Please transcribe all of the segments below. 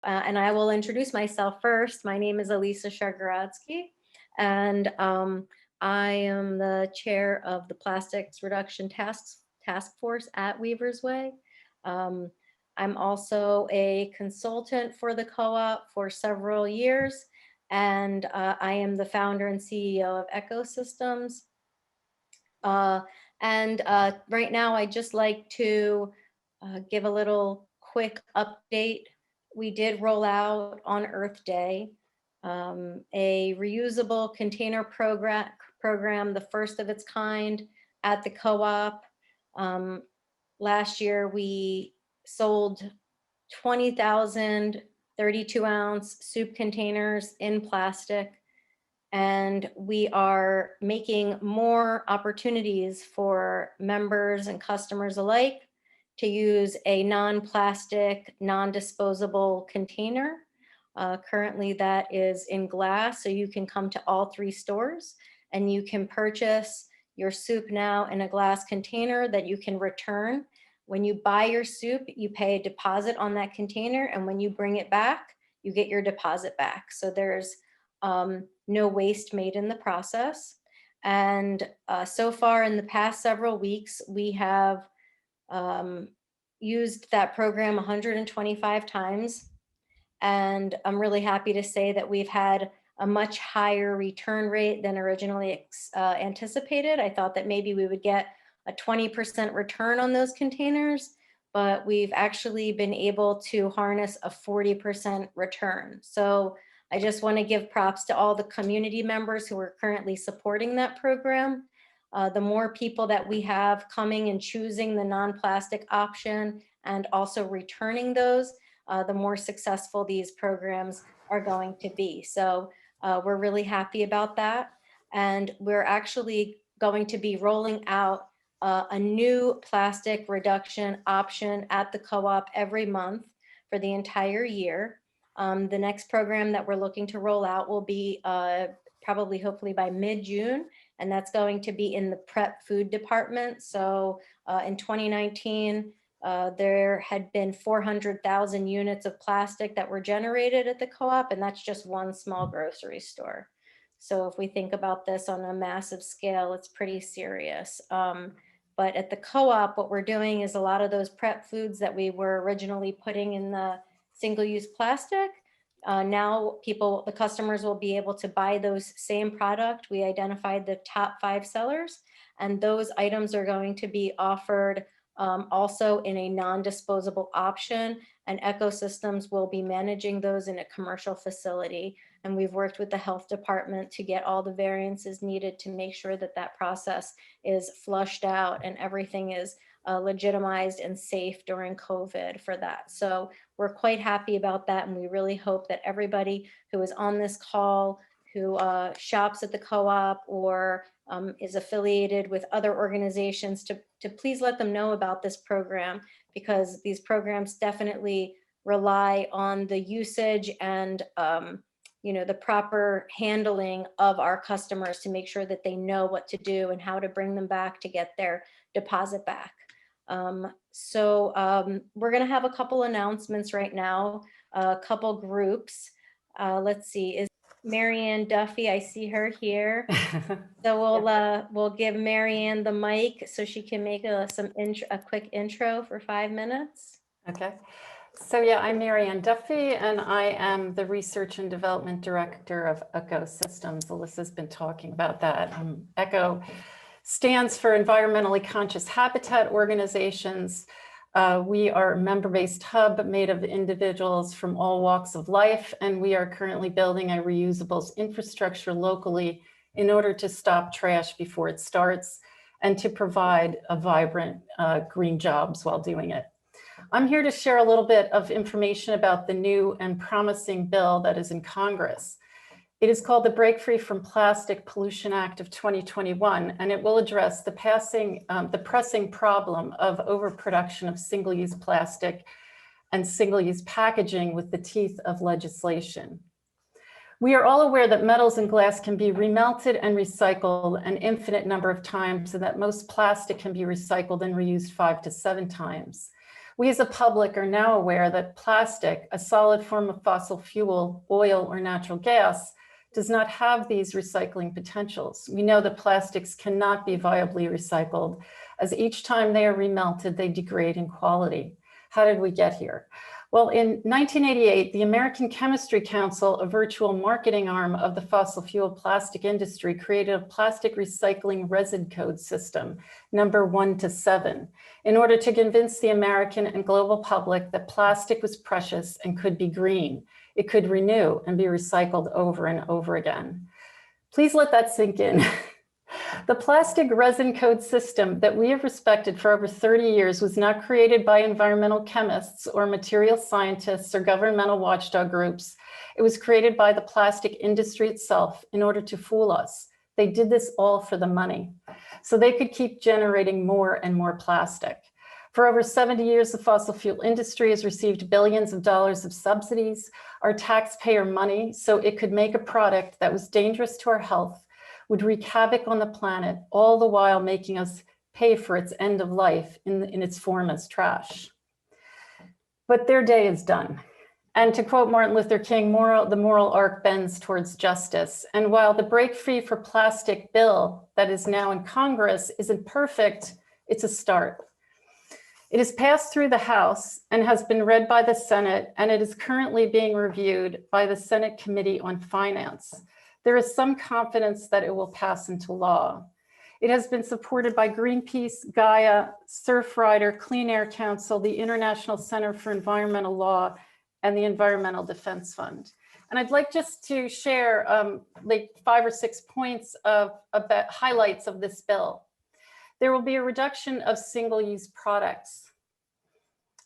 And I will introduce myself first. My name is Elisa Shargorodsky, and I am the chair of the Plastics Reduction Task Force at Weaver's Way. Um, I'm also a consultant for the co-op for several years, and I am the founder and CEO of Ecosystems. Uh, and right now, I just like to give a little quick update. We did roll out on Earth Day a reusable container program, the first of its kind at the co-op. Um, Last year, we sold 20,000 32-ounce soup containers in plastic, and we are making more opportunities for members and customers alike to use a non-plastic, non-disposable container. Currently that is in glass, so you can come to all 3 stores and you can purchase your soup now in a glass container that you can return. When you buy your soup, you pay a deposit on that container, and when you bring it back, you get your deposit back. So there's no waste made in the process. And so far in the past several weeks, we have used that program 125 times. And I'm really happy to say that we've had a much higher return rate than originally anticipated. I thought that maybe we would get a 20% return on those containers, but we've actually been able to harness a 40% return. So I just want to give props to all the community members who are currently supporting that program. The more people that we have coming and choosing the non-plastic option and also returning those, the more successful these programs are going to be. So we're really happy about that. And we're actually going to be rolling out a new plastic reduction option at the co-op every month for the entire year. The next program that we're looking to roll out will be probably hopefully by mid-June, and that's going to be in the prep food department. So in 2019, there had been 400,000 units of plastic that were generated at the co-op, and that's just one small grocery store. So if we think about this on a massive scale, it's pretty serious. But at the co-op, what we're doing is a lot of those prep foods that we were originally putting in the single-use plastic, now the customers will be able to buy those same product. We identified the top 5 sellers, and those items are going to be offered also in a non-disposable option, and Ecosystems will be managing those in a commercial facility. And we've worked with the health department to get all the variances needed to make sure that that process is flushed out and everything is legitimized and safe during COVID for that. So we're quite happy about that, and we really hope that everybody who is on this call, who shops at the co-op or is affiliated with other organizations, to please let them know about this program, because these programs definitely rely on the usage and the proper handling of our customers to make sure that they know what to do and how to bring them back to get their deposit back. We're going to have a couple announcements right now, a couple groups. Let's see, is Marianne Duffy? I see her here. So we'll give Marianne the mic so she can make a quick intro for 5 minutes. Okay. So yeah, I'm Marianne Duffy, and I am the Research and Development Director of Ecosystems. Alyssa's been talking about that. ECO stands for Environmentally Conscious Habitat Organizations. We are a member-based hub made of individuals from all walks of life, and we are currently building a reusables infrastructure locally in order to stop trash before it starts and to provide a vibrant green jobs while doing it. I'm here to share a little bit of information about the new and promising bill that is in Congress. It is called the Break Free from Plastic Pollution Act of 2021, and it will address the pressing problem of overproduction of single-use plastic and single-use packaging with the teeth of legislation. We are all aware that metals and glass can be remelted and recycled an infinite number of times, and that most plastic can be recycled and reused 5 to 7 times. We as a public are now aware that plastic, a solid form of fossil fuel, oil, or natural gas, does not have these recycling potentials. We know that plastics cannot be viably recycled, as each time they are remelted, they degrade in quality. How did we get here? Well, in 1988, the American Chemistry Council, a virtual marketing arm of the fossil fuel plastic industry, created a plastic recycling resin code system, number 1 to 7, in order to convince the American and global public that plastic was precious and could be green. It could renew and be recycled over and over again. Please let that sink in. The plastic resin code system that we have respected for over 30 years was not created by environmental chemists or material scientists or governmental watchdog groups. It was created by the plastic industry itself in order to fool us. They did this all for the money, so they could keep generating more and more plastic. For over 70 years, the fossil fuel industry has received billions of dollars of subsidies, our taxpayer money, so it could make a product that was dangerous to our health, would wreak havoc on the planet, all the while making us pay for its end of life in its form as trash. But their day is done. And to quote Martin Luther King, the moral arc bends towards justice. And while the Break Free for Plastic bill that is now in Congress isn't perfect, it's a start. It has passed through the House and has been read by the Senate, and it is currently being reviewed by the Senate Committee on Finance. There is some confidence that it will pass into law. It has been supported by Greenpeace, Gaia, Surfrider, Clean Air Council, the International Center for Environmental Law, and the Environmental Defense Fund. And I'd like just to share like 5 or 6 points of highlights of this bill. There will be a reduction of single-use products.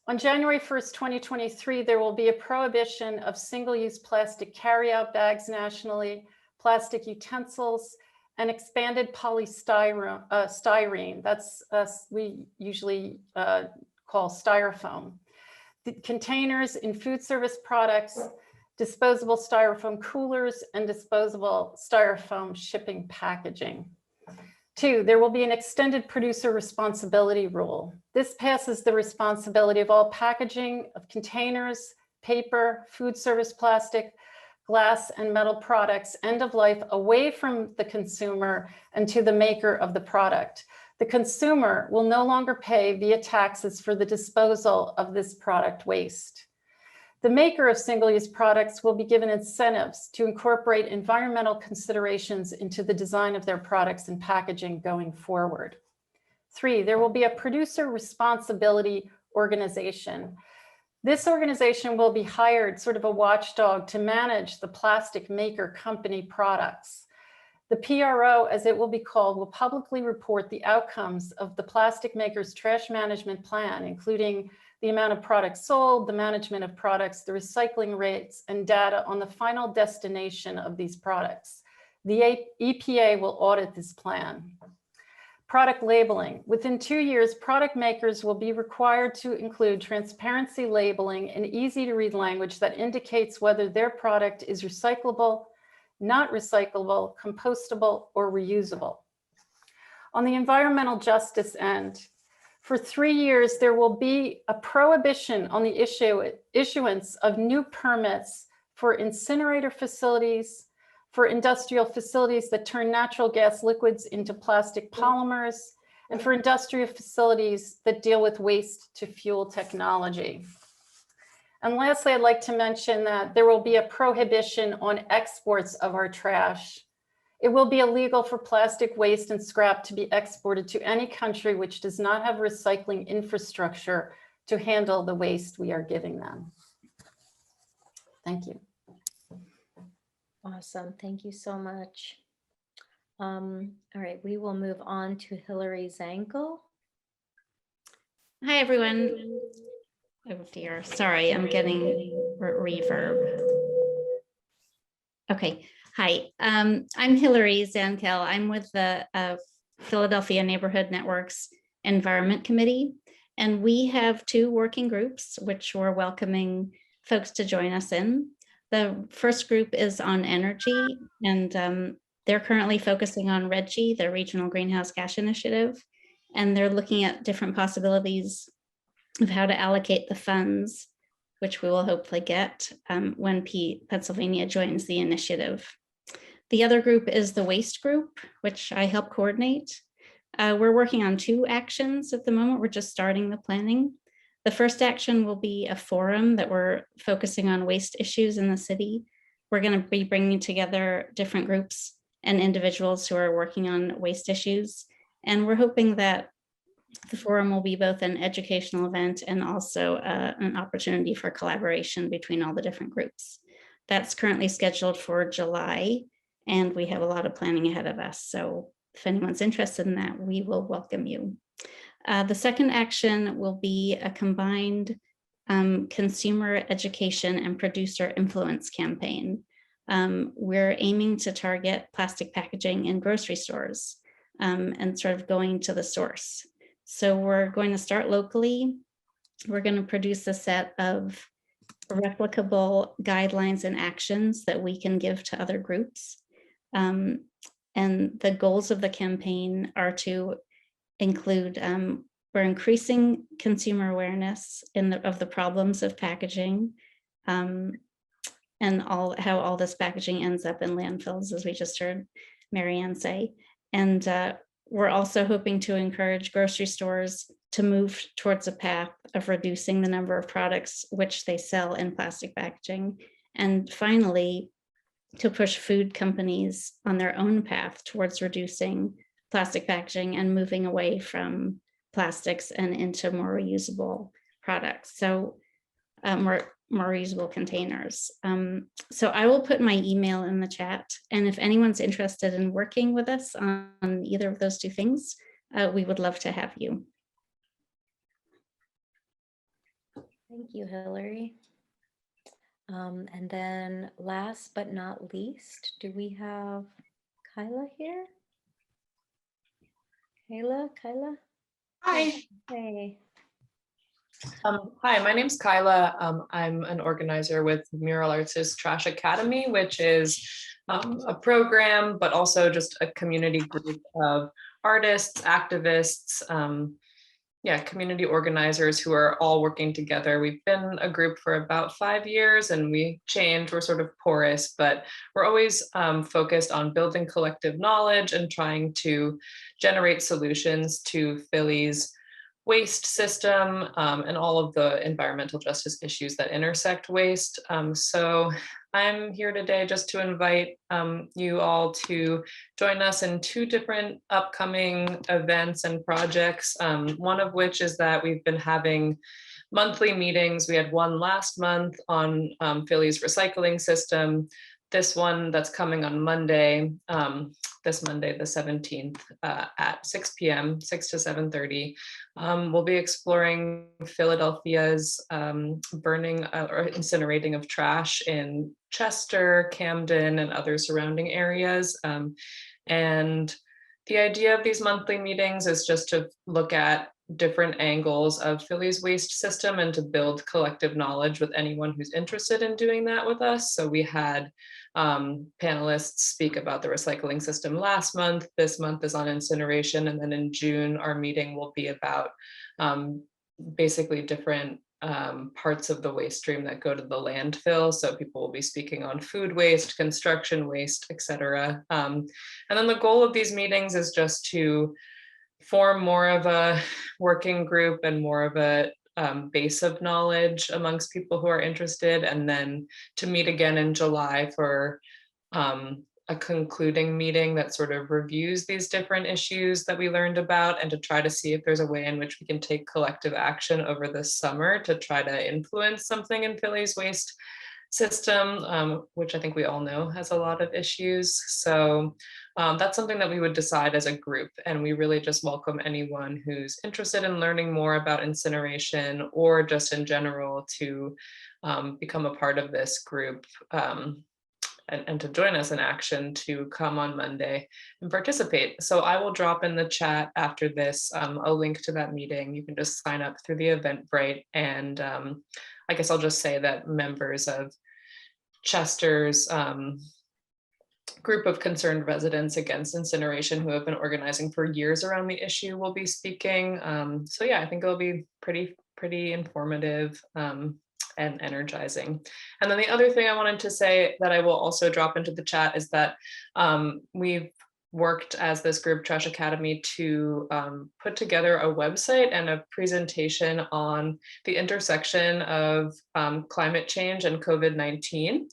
On January 1st, 2023, there will be a prohibition of single-use plastic carryout bags nationally, plastic utensils, and expanded polystyrene. That's we usually call styrofoam. The containers in food service products, disposable styrofoam coolers, and disposable styrofoam shipping packaging. 2, there will be an extended producer responsibility rule. This passes the responsibility of all packaging of containers, paper, food service plastic, glass, and metal products end of life away from the consumer and to the maker of the product. The consumer will no longer pay via taxes for the disposal of this product waste. The maker of single-use products will be given incentives to incorporate environmental considerations into the design of their products and packaging going forward. 3, there will be a producer responsibility organization. This organization will be hired, sort of a watchdog, to manage the plastic maker company products. The PRO, as it will be called, will publicly report the outcomes of the plastic maker's trash management plan, including the amount of products sold, the management of products, the recycling rates, and data on the final destination of these products. The EPA will audit this plan. Product labeling. Within 2 years, product makers will be required to include transparency labeling in easy-to-read language that indicates whether their product is recyclable, not recyclable, compostable, or reusable. On the environmental justice end, for 3 years, there will be a prohibition on the issuance of new permits for incinerator facilities, for industrial facilities that turn natural gas liquids into plastic polymers, and for industrial facilities that deal with waste to fuel technology. And lastly, I'd like to mention that there will be a prohibition on exports of our trash. It will be illegal for plastic waste and scrap to be exported to any country which does not have recycling infrastructure to handle the waste we are giving them. Thank you. Awesome. Thank you so much. All right, we will move on to Hillary Zankel. Hi, everyone. Oh dear, sorry, I'm getting reverb. Okay, hi, I'm Hillary Zankel. I'm with the Philadelphia Neighborhood Network's Environment Committee, and we have 2 working groups, which we're welcoming folks to join us in. The first group is on energy, and they're currently focusing on RGGI, the Regional Greenhouse Gas Initiative, and they're looking at different possibilities of how to allocate the funds, which we will hopefully get when Pennsylvania joins the initiative. The other group is the waste group, which I help coordinate. We're working on 2 actions at the moment. We're just starting the planning. The first action will be a forum that we're focusing on waste issues in the city. We're going to be bringing together different groups and individuals who are working on waste issues. And we're hoping that the forum will be both an educational event and also an opportunity for collaboration between all the different groups. That's currently scheduled for July, and we have a lot of planning ahead of us. So if anyone's interested in that, we will welcome you. The second action will be a combined consumer education and producer influence campaign. We're aiming to target plastic packaging in grocery stores and sort of going to the source. So we're going to start locally. We're going to produce a set of replicable guidelines and actions that we can give to other groups. And the goals of the campaign are to include, we're increasing consumer awareness of the problems of packaging and how all this packaging ends up in landfills, as we just heard Marianne say. And we're also hoping to encourage grocery stores to move towards a path of reducing the number of products which they sell in plastic packaging. And finally, to push food companies on their own path towards reducing plastic packaging and moving away from plastics and into more reusable products. So more reusable containers. So I will put my email in the chat. And if anyone's interested in working with us on either of those 2 things, we would love to have you. Thank you, Hillary. And then last but not least, do we have Kyla here? Kyla? Hi. Hey. Hi, my name's Kyla. I'm an organizer with Mural Arts' Trash Academy, which is a program, but also just a community group of artists, activists, community organizers who are all working together. We've been a group for about 5 years and we change, we're sort of porous, but we're always focused on building collective knowledge and trying to generate solutions to Philly's waste system and all of the environmental justice issues that intersect waste. So I'm here today just to invite you all to join us in 2 different upcoming events and projects. One of which is that we've been having monthly meetings. We had one last month on Philly's recycling system. This one that's coming on Monday, this Monday, the 17th at 6 p.m., 6 to 7:30. We'll be exploring Philadelphia's burning or incinerating of trash in Chester, Camden, and other surrounding areas. And the idea of these monthly meetings is just to look at different angles of Philly's waste system and to build collective knowledge with anyone who's interested in doing that with us. So we had panelists speak about the recycling system last month. This month is on incineration. And then in June, our meeting will be about basically different parts of the waste stream that go to the landfill. So people will be speaking on food waste, construction waste, et cetera. And then the goal of these meetings is just to form more of a working group and more of a base of knowledge amongst people who are interested, and then to meet again in July for a concluding meeting that sort of reviews these different issues that we learned about, and to try to see if there's a way in which we can take collective action over this summer to try to influence something in Philly's waste system, which I think we all know has a lot of issues. So that's something that we would decide as a group, and we really just welcome anyone who's interested in learning more about incineration or just in general to become a part of this group and to join us in action to come on Monday and participate. So I will drop in the chat after this a link to that meeting. You can just sign up through the Eventbrite, and I guess I'll just say that members of Chester's group of concerned residents against incineration who have been organizing for years around the issue will be speaking. So yeah, I think it'll be pretty pretty informative and energizing. And then the other thing I wanted to say that I will also drop into the chat is that we've worked as this group Trash Academy to put together a website and a presentation on the intersection of climate change and COVID-19.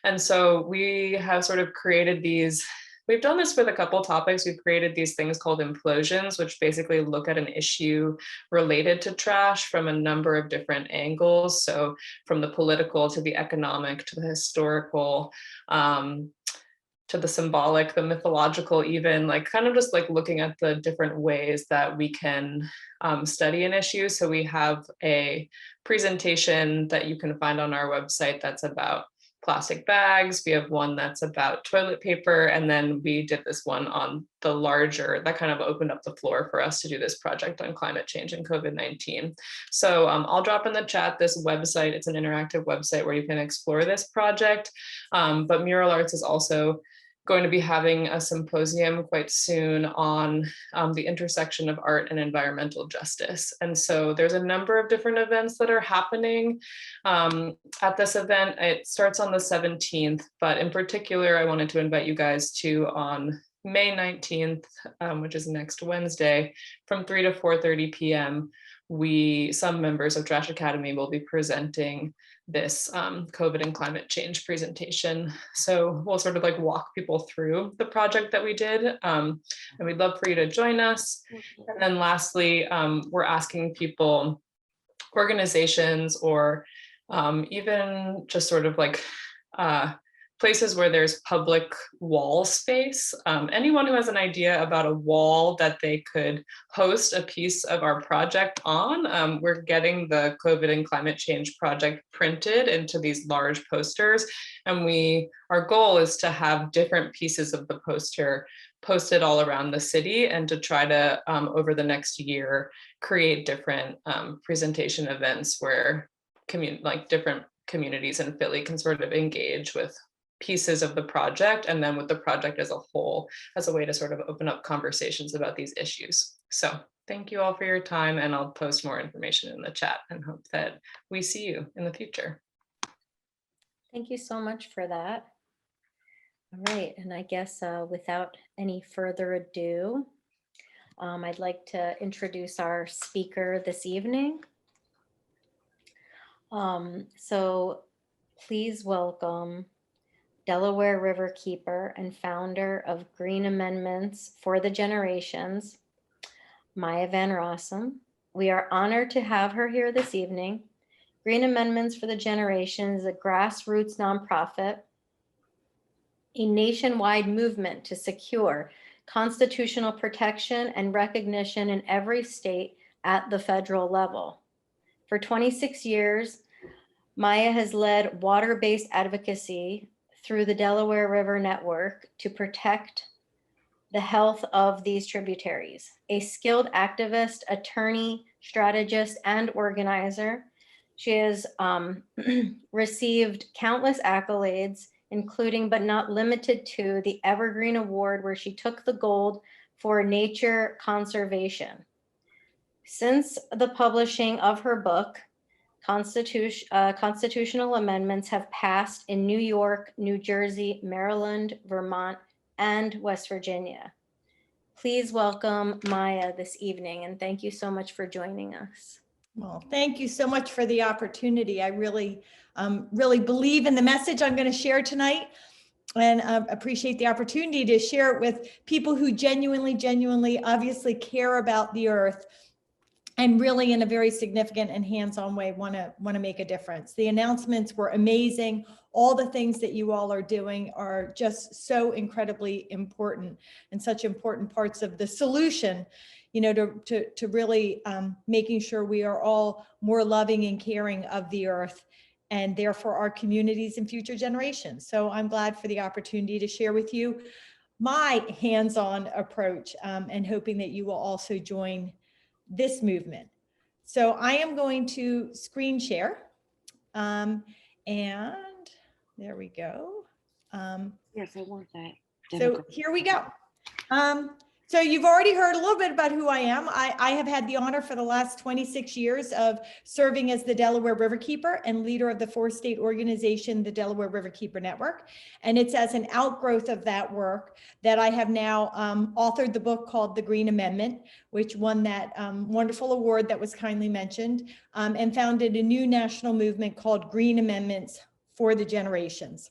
And so we have sort of created these, we've done this with a couple topics. We've created these things called implosions, which basically look at an issue related to trash from a number of different angles. So from the political to the economic to the historical, to the symbolic, the mythological, even like kind of just like looking at the different ways that we can study an issue. So we have a presentation that you can find on our website that's about plastic bags. We have one that's about toilet paper. And then we did this one on the larger, that kind of opened up the floor for us to do this project on climate change and COVID-19. So I'll drop in the chat this website. It's an interactive website where you can explore this project. But Mural Arts is also going to be having a symposium quite soon on the intersection of art and environmental justice. And so there's a number of different events that are happening at this event. It starts on the 17th, but in particular, I wanted to invite you guys to on May 19th, which is next Wednesday, from 3 to 4:30 p.m. Some members of Trash Academy will be presenting this COVID and climate change presentation. So we'll sort of like walk people through the project that we did. And we'd love for you to join us. And then lastly, we're asking people, organizations, or even just sort of like places where there's public wall space. Anyone who has an idea about a wall that they could host a piece of our project on, we're getting the COVID and climate change project printed into these large posters. And our goal is to have different pieces of the poster posted all around the city and to try to, over the next year, create different presentation events where different communities in Philly can sort of engage with pieces of the project and then with the project as a whole, as a way to sort of open up conversations about these issues. So thank you all for your time, and I'll post more information in the chat and hope that we see you in the future. Thank you so much for that. All right, and I guess without any further ado, I'd like to introduce our speaker this evening. So please welcome Delaware River Keeper and founder of Green Amendments for the Generations, Maya Van Rossum. We are honored to have her here this evening. Green Amendments for the Generations is a grassroots nonprofit, a nationwide movement to secure constitutional protection and recognition in every state at the federal level. For 26 years, Maya has led water-based advocacy through the Delaware River Network to protect the health of these tributaries. A skilled activist, attorney, strategist, and organizer, she has received countless accolades, including but not limited to the Evergreen Award, where she took the gold for nature conservation. Since the publishing of her book, constitutional amendments have passed in New York, New Jersey, Maryland, Vermont, and West Virginia. Please welcome Maya this evening, and thank you so much for joining us. Well, thank you so much for the opportunity. I really believe in the message I'm going to share tonight, and appreciate the opportunity to share it with people who genuinely, obviously care about the earth, and really in a very significant and hands-on way want to make a difference. The announcements were amazing. All the things that you all are doing are just so incredibly important, and such important parts of the solution, you know, to really making sure we are all more loving and caring of the earth, and therefore our communities and future generations. So I'm glad for the opportunity to share with you my hands-on approach, and hoping that you will also join this movement. So I am going to screen share, and there we go. Yes, I want that. So here we go. So you've already heard a little bit about who I am. I have had the honor for the last 26 years of serving as the Delaware Riverkeeper and leader of the 4-state organization, the Delaware Riverkeeper Network. And it's as an outgrowth of that work that I have now authored the book called The Green Amendment, which won that wonderful award that was kindly mentioned, and founded a new national movement called Green Amendments for the Generations.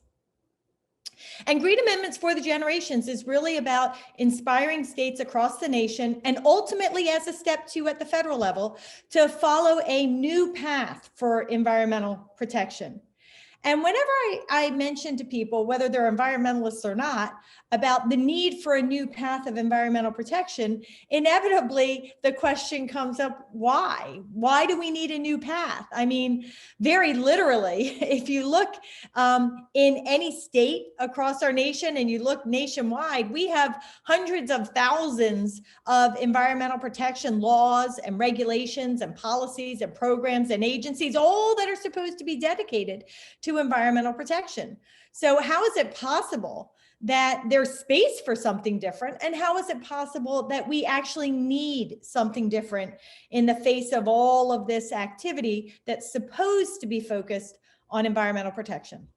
And Green Amendments for the Generations is really about inspiring states across the nation, and ultimately as a step 2 at the federal level, to follow a new path for environmental protection. And whenever I mention to people, whether they're environmentalists or not, about the need for a new path of environmental protection, inevitably the question comes up, why? Why do we need a new path? I mean, very literally, if you look in any state across our nation and you look nationwide, we have hundreds of thousands of environmental protection laws and regulations and policies and programs and agencies, all that are supposed to be dedicated to environmental protection. So how is it possible that there's space for something different? And how is it possible that we actually need something different in the face of all of this activity that's supposed to be focused on environmental protection?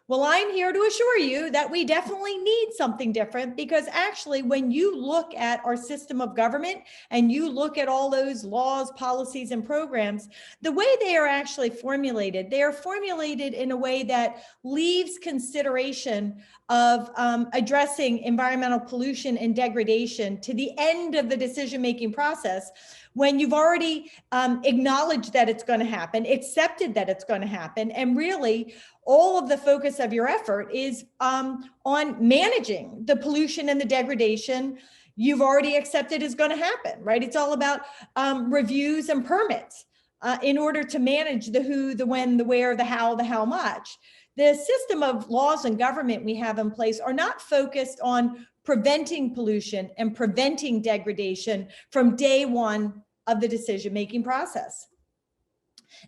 Well, I'm here to assure you that we definitely need something different, because actually when you look at our system of government and you look at all those laws, policies, and programs, the way they are actually formulated, they are formulated in a way that leaves consideration of addressing environmental pollution and degradation to the end of the decision-making process, when you've already acknowledged that it's going to happen, accepted that it's going to happen, and really all of the focus of your effort is on managing the pollution and the degradation you've already accepted is going to happen, right? It's all about reviews and permits in order to manage the who, the when, the where, the how much. The system of laws and government we have in place are not focused on preventing pollution and preventing degradation from day one of the decision-making process.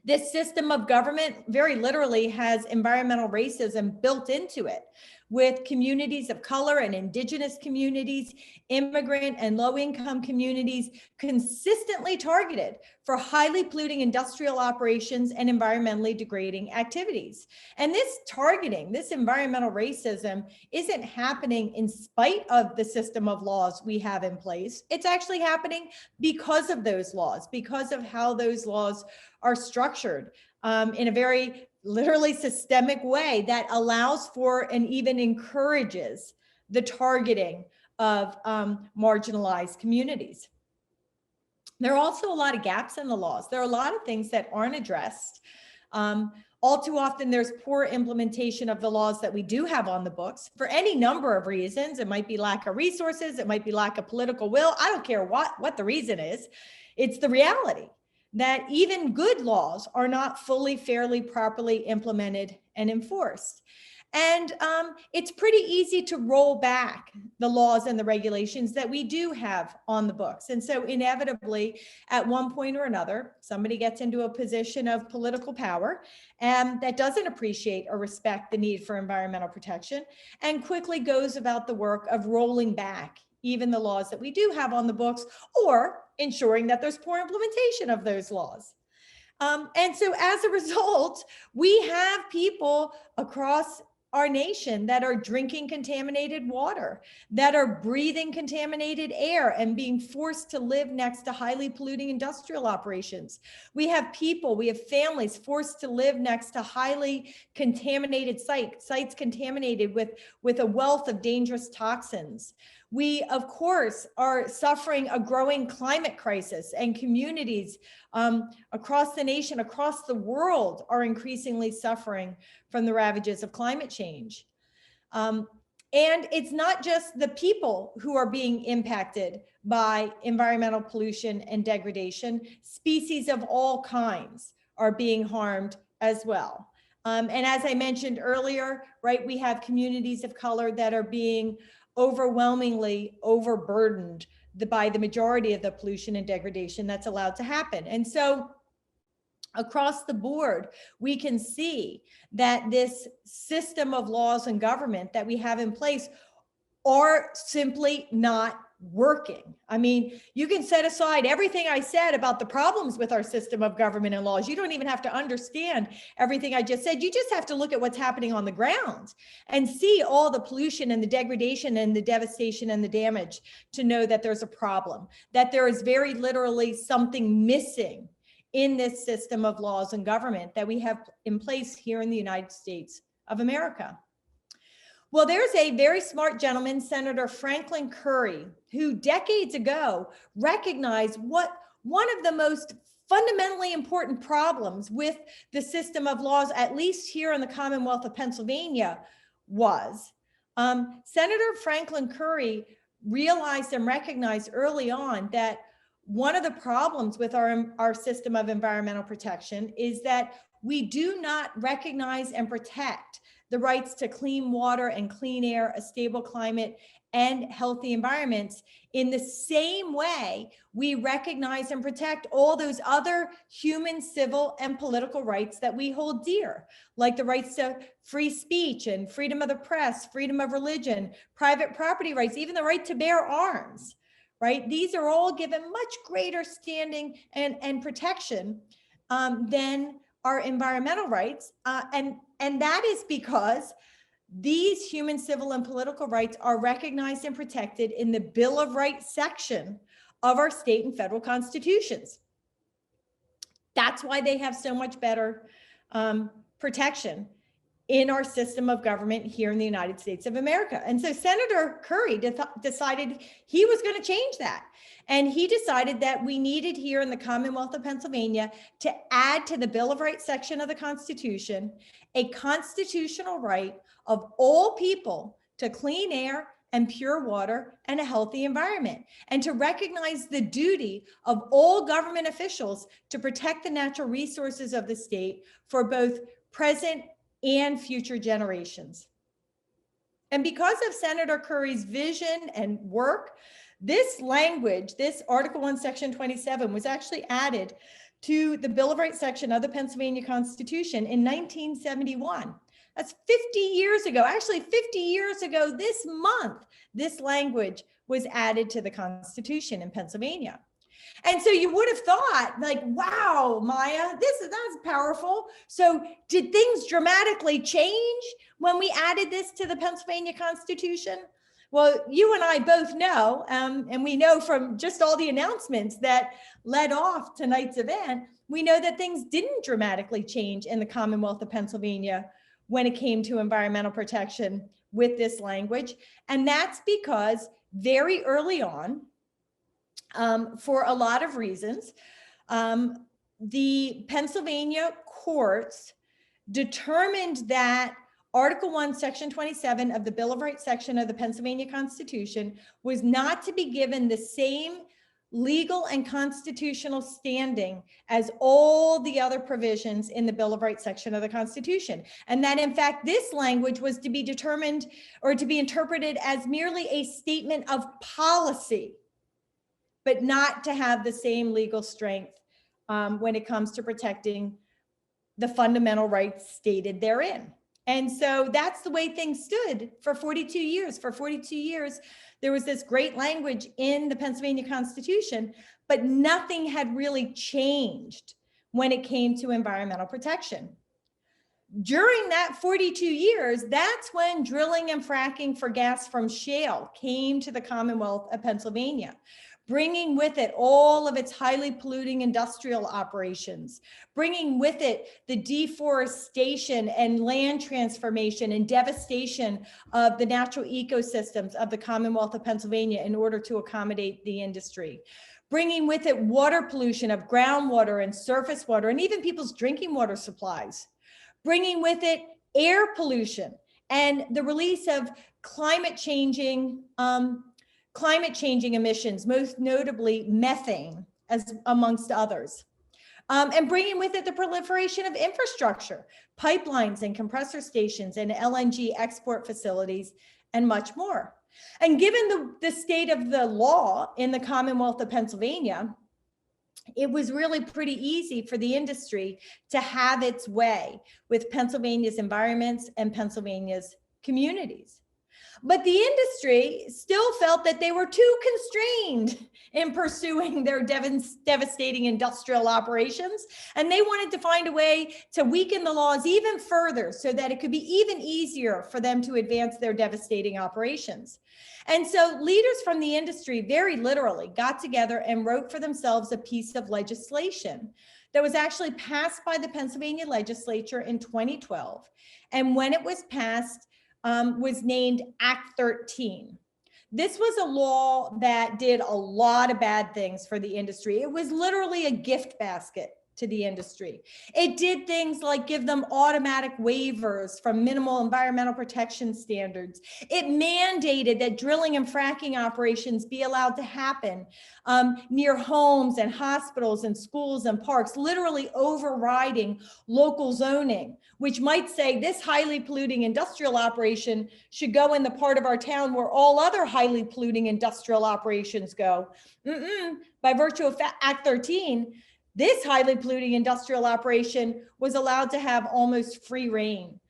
This system of government very literally has environmental racism built into it, with communities of color and indigenous communities, immigrant and low-income communities consistently targeted for highly polluting industrial operations and environmentally degrading activities. And this targeting, this environmental racism, isn't happening in spite of the system of laws we have in place. It's actually happening because of those laws, because of how those laws are structured in a very literally systemic way that allows for and even encourages the targeting of marginalized communities. There are also a lot of gaps in the laws. There are a lot of things that aren't addressed. All too often, there's poor implementation of the laws that we do have on the books for any number of reasons. It might be lack of resources. It might be lack of political will. I don't care what the reason is. It's the reality that even good laws are not fully, fairly, properly implemented and enforced. And it's pretty easy to roll back the laws and the regulations that we do have on the books. And so inevitably, at one point or another, somebody gets into a position of political power and that doesn't appreciate or respect the need for environmental protection and quickly goes about the work of rolling back even the laws that we do have on the books, or ensuring that there's poor implementation of those laws. And so as a result, we have people across our nation that are drinking contaminated water, that are breathing contaminated air and being forced to live next to highly polluting industrial operations. We have people, we have families forced to live next to highly contaminated sites contaminated with a wealth of dangerous toxins. We, of course, are suffering a growing climate crisis, and communities across the nation, across the world, are increasingly suffering from the ravages of climate change. And it's not just the people who are being impacted by environmental pollution and degradation. Species of all kinds are being harmed as well. And as I mentioned earlier, right, we have communities of color that are being overwhelmingly overburdened by the majority of the pollution and degradation that's allowed to happen. And so across the board, we can see that this system of laws and government that we have in place are simply not working. I mean, you can set aside everything I said about the problems with our system of government and laws. You don't even have to understand everything I just said. You just have to look at what's happening on the ground and see all the pollution and the degradation and the devastation and the damage to know that there's a problem, that there is very literally something missing in this system of laws and government that we have in place here in the United States of America. Well, there's a very smart gentleman, Senator Franklin Curry, who decades ago recognized what one of the most fundamentally important problems with the system of laws, at least here in the Commonwealth of Pennsylvania, was. Senator Franklin Curry realized and recognized early on that one of the problems with our system of environmental protection is that we do not recognize and protect the rights to clean water and clean air, a stable climate, and healthy environments in the same way we recognize and protect all those other human, civil, and political rights that we hold dear, like the rights to free speech and freedom of the press, freedom of religion, private property rights, even the right to bear arms, right? These are all given much greater standing and protection than our environmental rights. And that is because these human, civil, and political rights are recognized and protected in the Bill of Rights section of our state and federal constitutions. That's why they have so much better protection in our system of government here in the United States of America. And so Senator Curry decided he was going to change that. And he decided that we needed here in the Commonwealth of Pennsylvania to add to the Bill of Rights section of the Constitution a constitutional right of all people to clean air and pure water and a healthy environment, and to recognize the duty of all government officials to protect the natural resources of the state for both present and future generations. And because of Senator Curry's vision and work, this language, this Article 1, Section 27, was actually added to the Bill of Rights section of the Pennsylvania Constitution in 1971. That's 50 years ago. Actually, 50 years ago this month, this language was added to the Constitution in Pennsylvania. And so you would have thought, like, wow, Maya, that's powerful. So did things dramatically change when we added this to the Pennsylvania Constitution? Well, you and I both know, and we know from just all the announcements that led off tonight's event, we know that things didn't dramatically change in the Commonwealth of Pennsylvania when it came to environmental protection with this language. And that's because very early on, for a lot of reasons, the Pennsylvania courts determined that Article 1, Section 27 of the Bill of Rights section of the Pennsylvania Constitution was not to be given the same legal and constitutional standing as all the other provisions in the Bill of Rights section of the Constitution. And that in fact, this language was to be determined or to be interpreted as merely a statement of policy, but not to have the same legal strength when it comes to protecting the fundamental rights stated therein. And so that's the way things stood for 42 years. For 42 years, there was this great language in the Pennsylvania Constitution, but nothing had really changed when it came to environmental protection. During that 42 years, that's when drilling and fracking for gas from shale came to the Commonwealth of Pennsylvania, bringing with it all of its highly polluting industrial operations, bringing with it the deforestation and land transformation and devastation of the natural ecosystems of the Commonwealth of Pennsylvania in order to accommodate the industry, bringing with it water pollution of groundwater and surface water and even people's drinking water supplies, bringing with it air pollution and the release of climate changing emissions, most notably methane, as amongst others. And bringing with it the proliferation of infrastructure, pipelines and compressor stations and LNG export facilities, and much more. And given the state of the law in the Commonwealth of Pennsylvania, it was really pretty easy for the industry to have its way with Pennsylvania's environments and Pennsylvania's communities. But the industry still felt that they were too constrained in pursuing their devastating industrial operations. And they wanted to find a way to weaken the laws even further so that it could be even easier for them to advance their devastating operations. And so leaders from the industry very literally got together and wrote for themselves a piece of legislation that was actually passed by the Pennsylvania legislature in 2012. And when it was passed, was named Act 13. This was a law that did a lot of bad things for the industry. It was literally a gift basket to the industry. It did things like give them automatic waivers from minimal environmental protection standards. It mandated that drilling and fracking operations be allowed to happen near homes and hospitals and schools and parks, literally overriding local zoning, which might say this highly polluting industrial operation should go in the part of our town where all other highly polluting industrial operations go. By virtue of Act 13, this highly polluting industrial operation was allowed to have almost free reign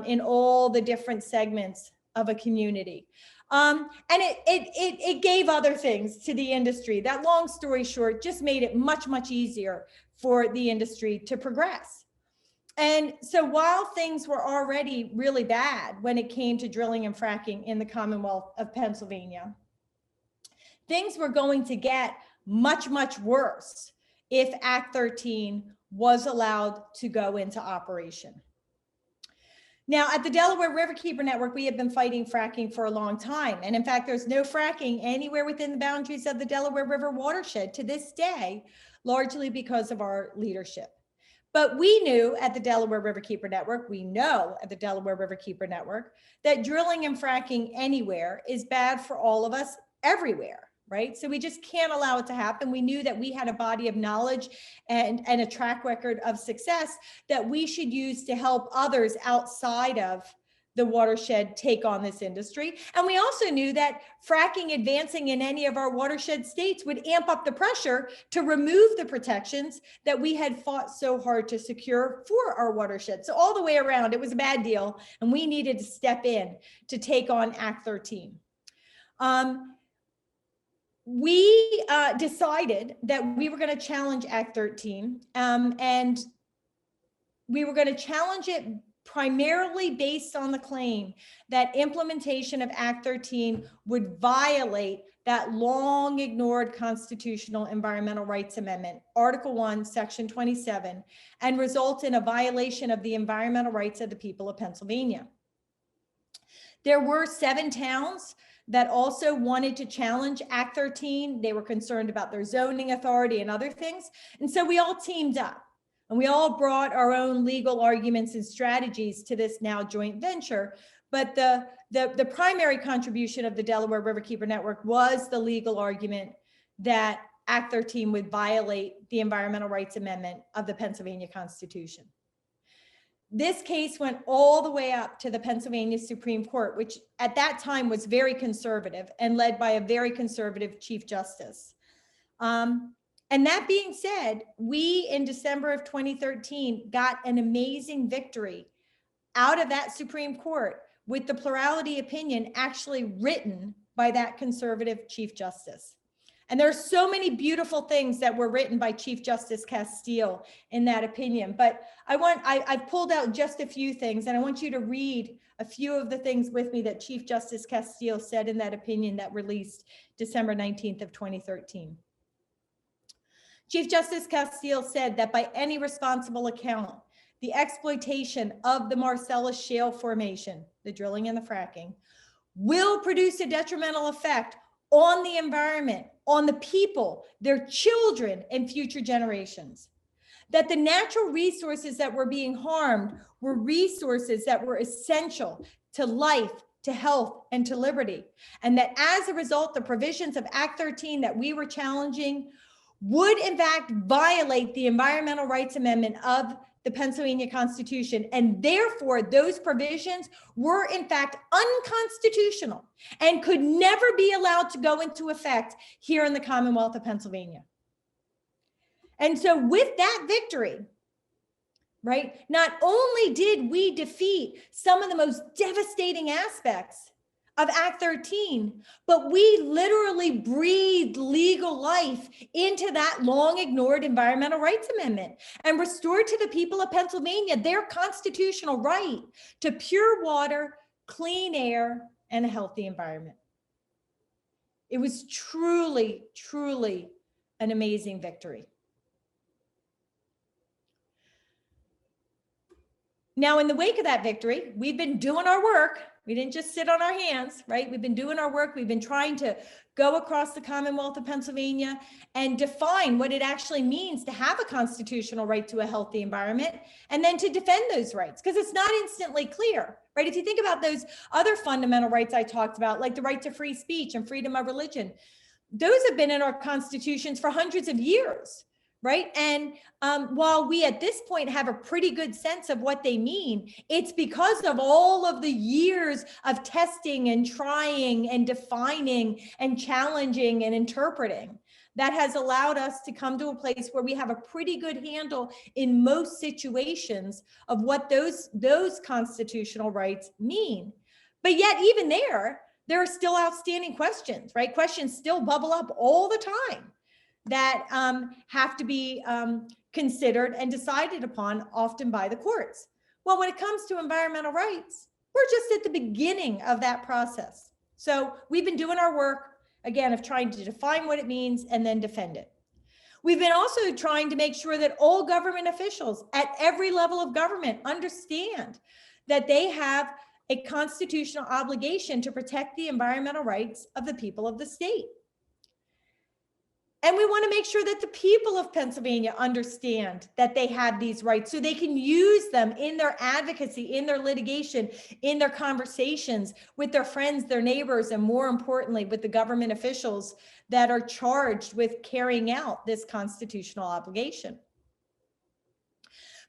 in all the different segments of a community. And it gave other things to the industry. That, long story short, just made it much, much easier for the industry to progress. And so while things were already really bad when it came to drilling and fracking in the Commonwealth of Pennsylvania, things were going to get much, much worse if Act 13 was allowed to go into operation. Now, at the Delaware Riverkeeper Network, we have been fighting fracking for a long time. And in fact, there's no fracking anywhere within the boundaries of the Delaware River watershed to this day, largely because of our leadership. But we knew at the Delaware Riverkeeper Network, we know at the Delaware Riverkeeper Network, that drilling and fracking anywhere is bad for all of us everywhere. Right? So we just can't allow it to happen. We knew that we had a body of knowledge and a track record of success that we should use to help others outside of the watershed take on this industry. And we also knew that fracking advancing in any of our watershed states would amp up the pressure to remove the protections that we had fought so hard to secure for our watershed. So all the way around, it was a bad deal, and we needed to step in to take on Act 13. We decided that we were going to challenge Act 13, and we were going to challenge it primarily based on the claim that implementation of Act 13 would violate that long ignored constitutional environmental rights amendment, Article 1, Section 27, and result in a violation of the environmental rights of the people of Pennsylvania. There were 7 towns that also wanted to challenge Act 13. They were concerned about their zoning authority and other things. And so we all teamed up and we all brought our own legal arguments and strategies to this now joint venture. But the primary contribution of the Delaware Riverkeeper Network was the legal argument that Act 13 would violate the environmental rights amendment of the Pennsylvania Constitution. This case went all the way up to the Pennsylvania Supreme Court, which at that time was very conservative and led by a very conservative Chief Justice. And that being said, we in December of 2013 got an amazing victory out of that Supreme Court with the plurality opinion actually written by that conservative Chief Justice. And there's so many beautiful things that were written by Chief Justice Castile in that opinion. But I've pulled out just a few things, and I want you to read a few of the things with me that Chief Justice Castile said in that opinion that released December 19th of 2013. Chief Justice Castile said that by any responsible account, the exploitation of the Marcellus Shale formation, the drilling and the fracking, will produce a detrimental effect on the environment, on the people, their children, and future generations. That the natural resources that were being harmed were resources that were essential to life, to health, and to liberty. And that as a result, the provisions of Act 13 that we were challenging would in fact violate the environmental rights amendment of the Pennsylvania Constitution, and therefore those provisions were in fact unconstitutional and could never be allowed to go into effect here in the Commonwealth of Pennsylvania. And so with that victory, right, not only did we defeat some of the most devastating aspects of Act 13, but we literally breathed legal life into that long ignored environmental rights amendment and restored to the people of Pennsylvania their constitutional right to pure water, clean air, and a healthy environment. It was truly, truly an amazing victory. Now, in the wake of that victory, we've been doing our work. We didn't just sit on our hands, right? We've been doing our work. We've been trying to go across the Commonwealth of Pennsylvania and define what it actually means to have a constitutional right to a healthy environment, and then to defend those rights, because it's not instantly clear, right? If you think about those other fundamental rights I talked about, like the right to free speech and freedom of religion, those have been in our constitutions for hundreds of years. Right. And while we at this point have a pretty good sense of what they mean, it's because of all of the years of testing and trying and defining and challenging and interpreting that has allowed us to come to a place where we have a pretty good handle in most situations of what those constitutional rights mean. But yet even there are still outstanding questions, right? Questions still bubble up all the time that have to be considered and decided upon often by the courts. Well, when it comes to environmental rights, we're just at the beginning of that process. So we've been doing our work, again, of trying to define what it means and then defend it. We've been also trying to make sure that all government officials at every level of government understand that they have a constitutional obligation to protect the environmental rights of the people of the state. And we want to make sure that the people of Pennsylvania understand that they have these rights so they can use them in their advocacy, in their litigation, in their conversations with their friends, their neighbors, and more importantly, with the government officials that are charged with carrying out this constitutional obligation.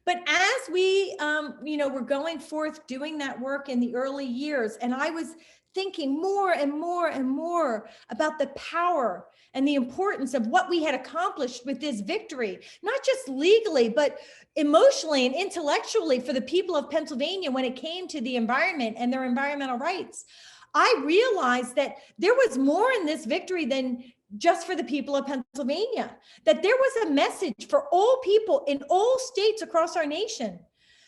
But as we, were going forth doing that work in the early years, and I was thinking more and more and more about the power and the importance of what we had accomplished with this victory, not just legally, but emotionally and intellectually for the people of Pennsylvania when it came to the environment and their environmental rights, I realized that there was more in this victory than just for the people of Pennsylvania, that there was a message for all people in all states across our nation.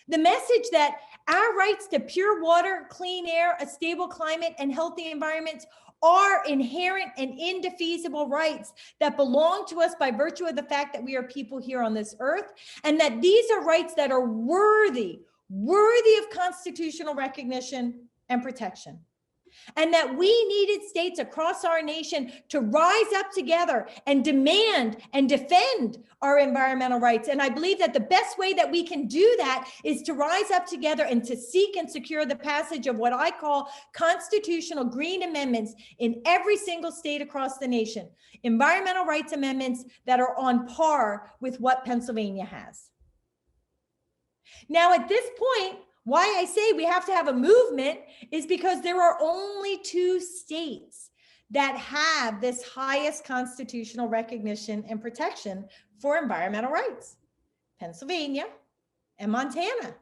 The message that our rights to pure water, clean air, a stable climate, and healthy environments are inherent and indefeasible rights that belong to us by virtue of the fact that we are people here on this earth, and that these are rights that are worthy of constitutional recognition and protection. And that we needed states across our nation to rise up together and demand and defend our environmental rights. And I believe that the best way that we can do that is to rise up together and to seek and secure the passage of what I call constitutional green amendments in every single state across the nation. Environmental rights amendments that are on par with what Pennsylvania has. Now, at this point, why I say we have to have a movement is because there are only 2 states that have this highest constitutional recognition and protection for environmental rights: Pennsylvania and Montana.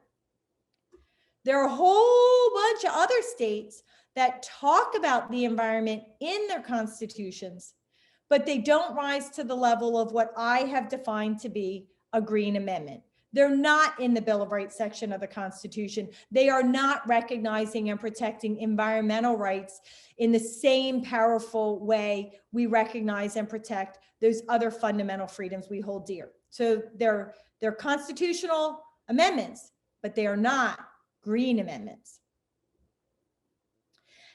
There are a whole bunch of other states that talk about the environment in their constitutions, but they don't rise to the level of what I have defined to be a green amendment. They're not in the Bill of Rights section of the Constitution. They are not recognizing and protecting environmental rights in the same powerful way we recognize and protect those other fundamental freedoms we hold dear. So they're constitutional amendments, but they are not green amendments.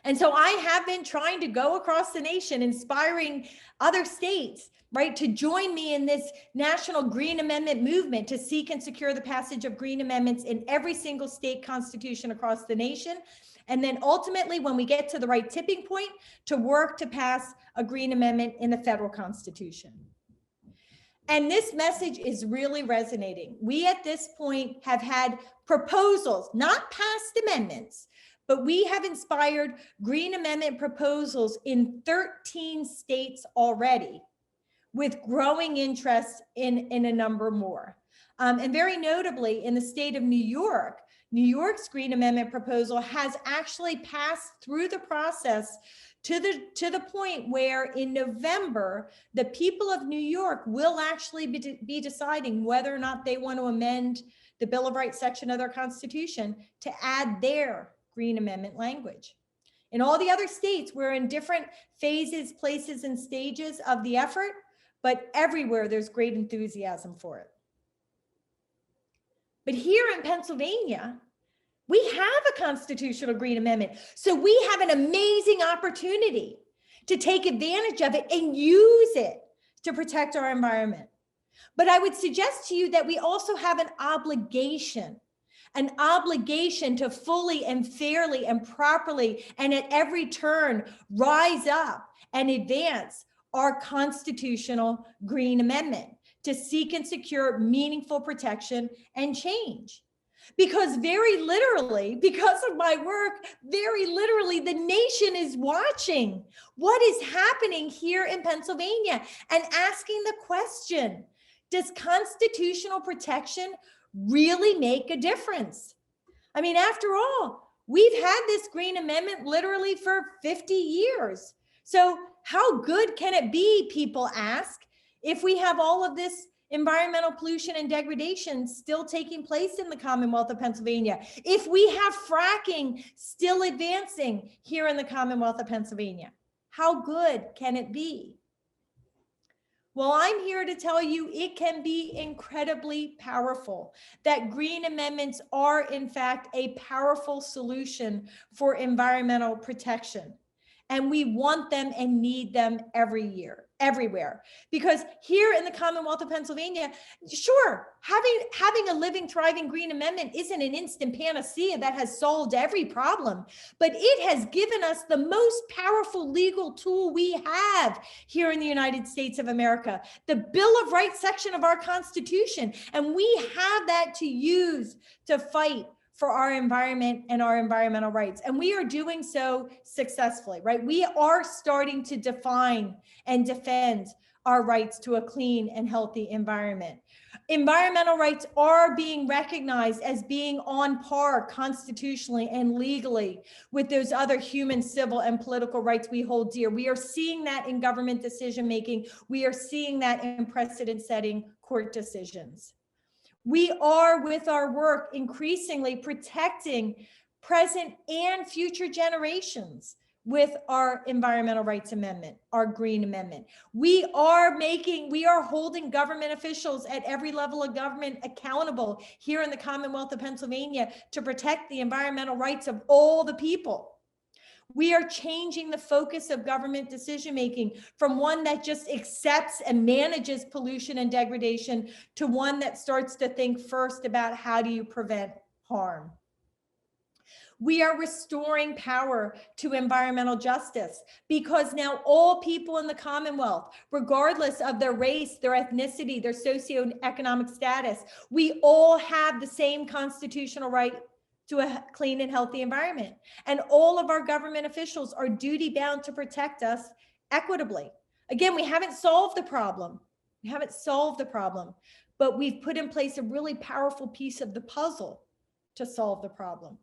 And so I have been trying to go across the nation, inspiring other states, right, to join me in this national Green Amendment movement to seek and secure the passage of green amendments in every single state constitution across the nation. And then ultimately, when we get to the right tipping point, to work to pass a green amendment in the federal constitution. And this message is really resonating. We at this point have had proposals, not passed amendments, but we have inspired green amendment proposals in 13 states already, with growing interest in a number more. And very notably, in the state of New York, New York's Green Amendment proposal has actually passed through the process to the point where in November, the people of New York will actually be deciding whether or not they want to amend the Bill of Rights section of their Constitution to add their Green Amendment language. In all the other states, we're in different phases, places, and stages of the effort, but everywhere there's great enthusiasm for it. But here in Pennsylvania, we have a constitutional Green Amendment. So we have an amazing opportunity to take advantage of it and use it to protect our environment. But I would suggest to you that we also have an obligation to fully and fairly and properly and at every turn rise up and advance our constitutional Green Amendment to seek and secure meaningful protection and change. Because very literally, because of my work, very literally, the nation is watching what is happening here in Pennsylvania and asking the question, does constitutional protection really make a difference? I mean, after all, we've had this Green Amendment literally for 50 years. So how good can it be, people ask, if we have all of this environmental pollution and degradation still taking place in the Commonwealth of Pennsylvania, if we have fracking still advancing here in the Commonwealth of Pennsylvania? How good can it be? Well, I'm here to tell you it can be incredibly powerful, that Green Amendments are, in fact, a powerful solution for environmental protection. And we want them and need them every year, everywhere. Because here in the Commonwealth of Pennsylvania, sure, having a living, thriving Green Amendment isn't an instant panacea that has solved every problem, but it has given us the most powerful legal tool we have here in the United States of America, the Bill of Rights section of our Constitution. And we have that to use to fight for our environment and our environmental rights. And we are doing so successfully, right? We are starting to define and defend our rights to a clean and healthy environment. Environmental rights are being recognized as being on par constitutionally and legally with those other human, civil, and political rights we hold dear. We are seeing that in government decision-making. We are seeing that in precedent-setting court decisions. We are, with our work, increasingly protecting present and future generations with our Environmental Rights Amendment, our Green Amendment. We are holding government officials at every level of government accountable here in the Commonwealth of Pennsylvania to protect the environmental rights of all the people. We are changing the focus of government decision-making from one that just accepts and manages pollution and degradation to one that starts to think first about how do you prevent harm. We are restoring power to environmental justice because now all people in the Commonwealth, regardless of their race, their ethnicity, their socioeconomic status, we all have the same constitutional right to a clean and healthy environment. And all of our government officials are duty bound to protect us equitably. Again, we haven't solved the problem. But we've put in place a really powerful piece of the puzzle to solve the problem.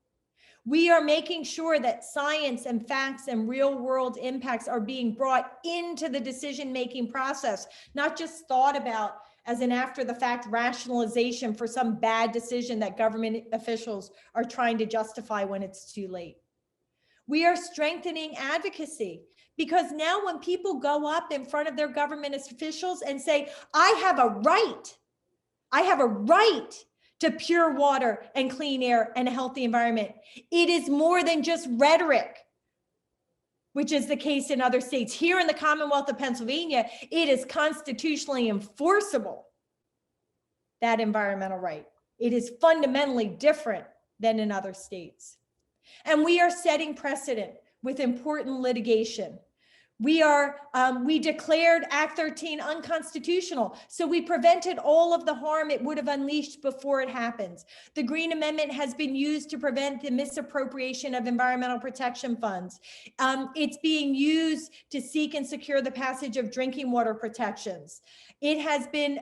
We are making sure that science and facts and real world impacts are being brought into the decision-making process, not just thought about as an after the fact rationalization for some bad decision that government officials are trying to justify when it's too late. We are strengthening advocacy because now when people go up in front of their government officials and say, I have a right to pure water and clean air and a healthy environment, it is more than just rhetoric, which is the case in other states. Here in the Commonwealth of Pennsylvania, it is constitutionally enforceable, that environmental right. It is fundamentally different than in other states. And we are setting precedent with important litigation. We declared Act 13 unconstitutional, so we prevented all of the harm it would have unleashed before it happens. The Green Amendment has been used to prevent the misappropriation of environmental protection funds. It's being used to seek and secure the passage of drinking water protections. It has been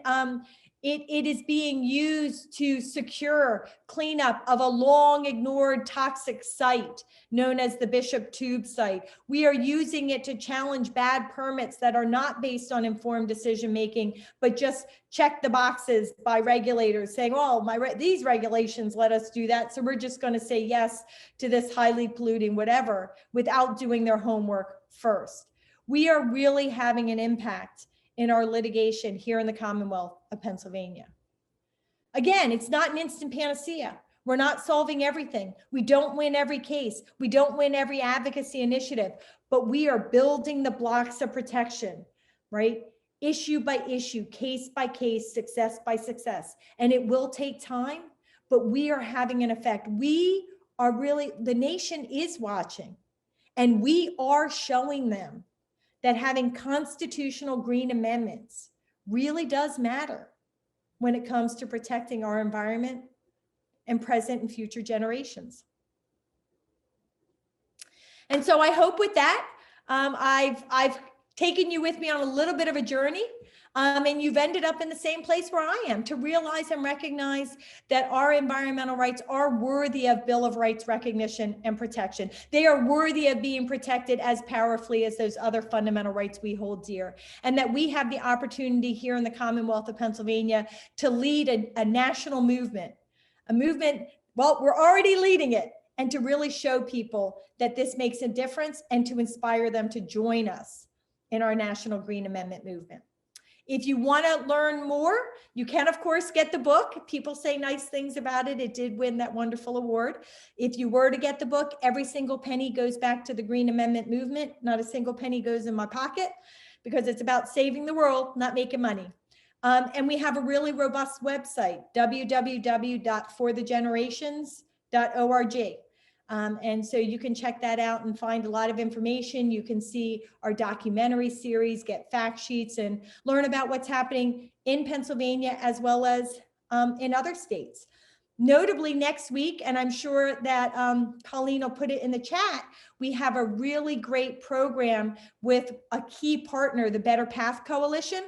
It is being used to secure cleanup of a long ignored toxic site known as the Bishop Tube site. We are using it to challenge bad permits that are not based on informed decision-making, but just check the boxes by regulators saying, oh, these regulations let us do that. So we're just going to say yes to this highly polluting whatever without doing their homework first. We are really having an impact in our litigation here in the Commonwealth of Pennsylvania. Again, it's not an instant panacea. We're not solving everything. We don't win every case. We don't win every advocacy initiative, but we are building the blocks of protection, right? Issue by issue, case by case, success by success. And it will take time, but we are having an effect. We are really, the nation is watching, and we are showing them that having constitutional green amendments really does matter when it comes to protecting our environment and present and future generations. And so I hope with that, I've taken you with me on a little bit of a journey, and you've ended up in the same place where I am, to realize and recognize that our environmental rights are worthy of Bill of Rights recognition and protection. They are worthy of being protected as powerfully as those other fundamental rights we hold dear. And that we have the opportunity here in the Commonwealth of Pennsylvania to lead a national movement, well, we're already leading it, and to really show people that this makes a difference and to inspire them to join us in our National Green Amendment movement. If you want to learn more, you can, of course, get the book. People say nice things about it. It did win that wonderful award. If you were to get the book, every single penny goes back to the Green Amendment movement. Not a single penny goes in my pocket, because it's about saving the world, not making money. And we have a really robust website, www.forthegenerations.org. And so you can check that out and find a lot of information. You can see our documentary series, get fact sheets, and learn about what's happening in Pennsylvania as well as in other states. Notably next week, and I'm sure that Colleen will put it in the chat, we have a really great program with a key partner, the Better Path Coalition,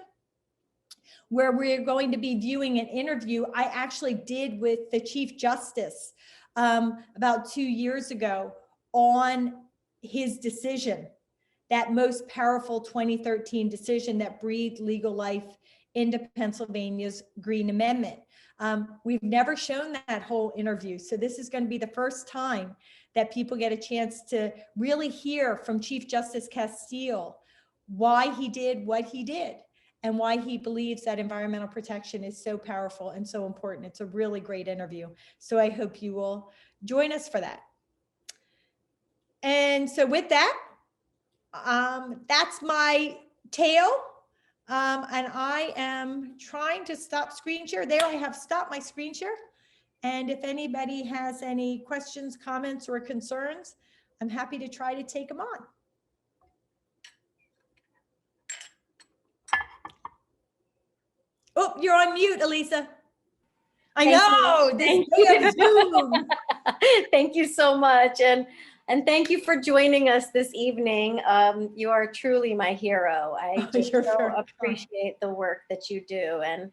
where we're going to be viewing an interview I actually did with the Chief Justice about 2 years ago on his decision, that most powerful 2013 decision that breathed legal life into Pennsylvania's Green Amendment. We've never shown that whole interview. So this is going to be the first time that people get a chance to really hear from Chief Justice Castile why he did what he did and why he believes that environmental protection is so powerful and so important. It's a really great interview. So I hope you will join us for that. And so with that, that's my tale. And I am trying to stop screen share. There, I have stopped my screen share. And if anybody has any questions, comments, or concerns, I'm happy to try to take them on. Oh, you're on mute, Elisa. I know. Thank you. Thank you so much. And thank you for joining us this evening. You are truly my hero. I just so appreciate the work that you do. And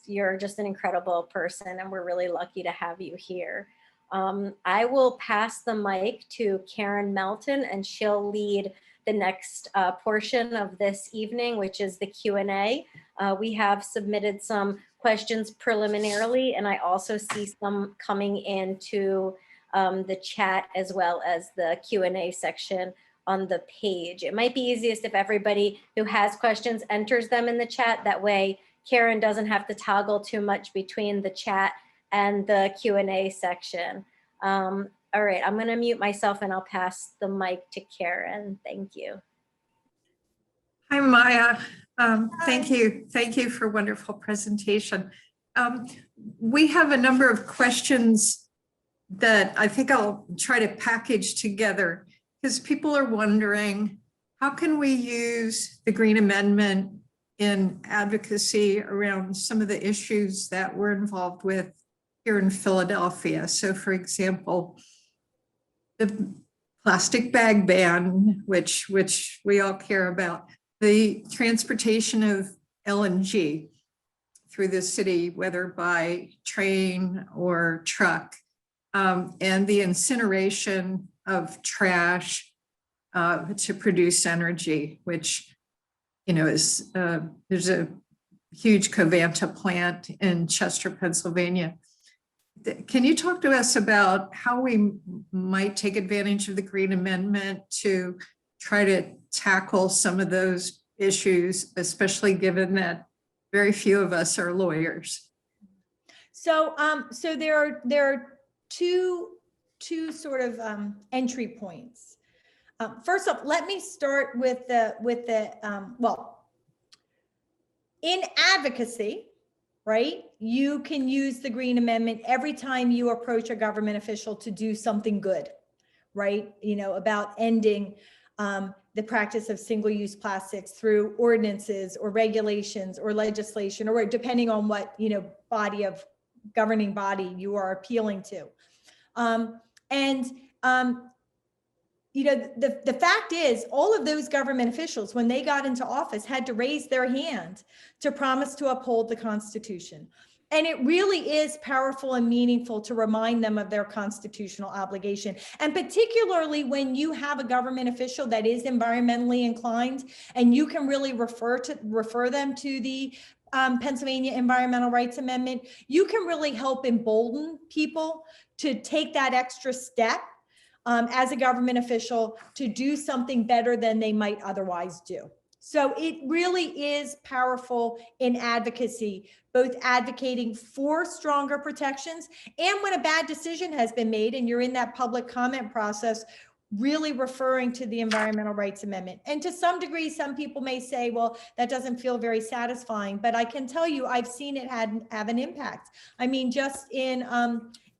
you're just an incredible person, and we're really lucky to have you here. I will pass the mic to Karen Melton, and she'll lead the next portion of this evening, which is the Q&A. We have submitted some questions preliminarily, and I also see some coming into the chat as well as the Q&A section on the page. It might be easiest if everybody who has questions enters them in the chat. That way, Karen doesn't have to toggle too much between the chat and the Q&A section. All right, I'm going to mute myself and I'll pass the mic to Karen. Thank you. Hi, Maya. Thank you. Thank you for a wonderful presentation. We have a number of questions that I think I'll try to package together, because people are wondering, how can we use the Green Amendment in advocacy around some of the issues that we're involved with here in Philadelphia? So, for example, the plastic bag ban, which we all care about, the transportation of LNG. through the city, whether by train or truck, and the incineration of trash to produce energy, which, you know, is there's a huge Covanta plant in Chester, Pennsylvania. Can you talk to us about how we might take advantage of the Green Amendment to try to tackle some of those issues, especially given that very few of us are lawyers? So, so there are two sort of entry points. First off, let me start with the well, in advocacy, right? You can use the Green Amendment every time you approach a government official to do something good, right? You know, about ending the practice of single-use plastics through ordinances or regulations or legislation, or depending on what, you know, governing body you are appealing to. You know, the fact is, all of those government officials, when they got into office, had to raise their hand to promise to uphold the Constitution. And it really is powerful and meaningful to remind them of their constitutional obligation. And particularly when you have a government official that is environmentally inclined, and you can really refer them to the Pennsylvania Environmental Rights Amendment, you can really help embolden people to take that extra step as a government official to do something better than they might otherwise do. So it really is powerful in advocacy, both advocating for stronger protections, and when a bad decision has been made and you're in that public comment process, really referring to the Environmental Rights Amendment. And to some degree, some people may say, well, that doesn't feel very satisfying, but I can tell you, I've seen it have an impact. I mean, just in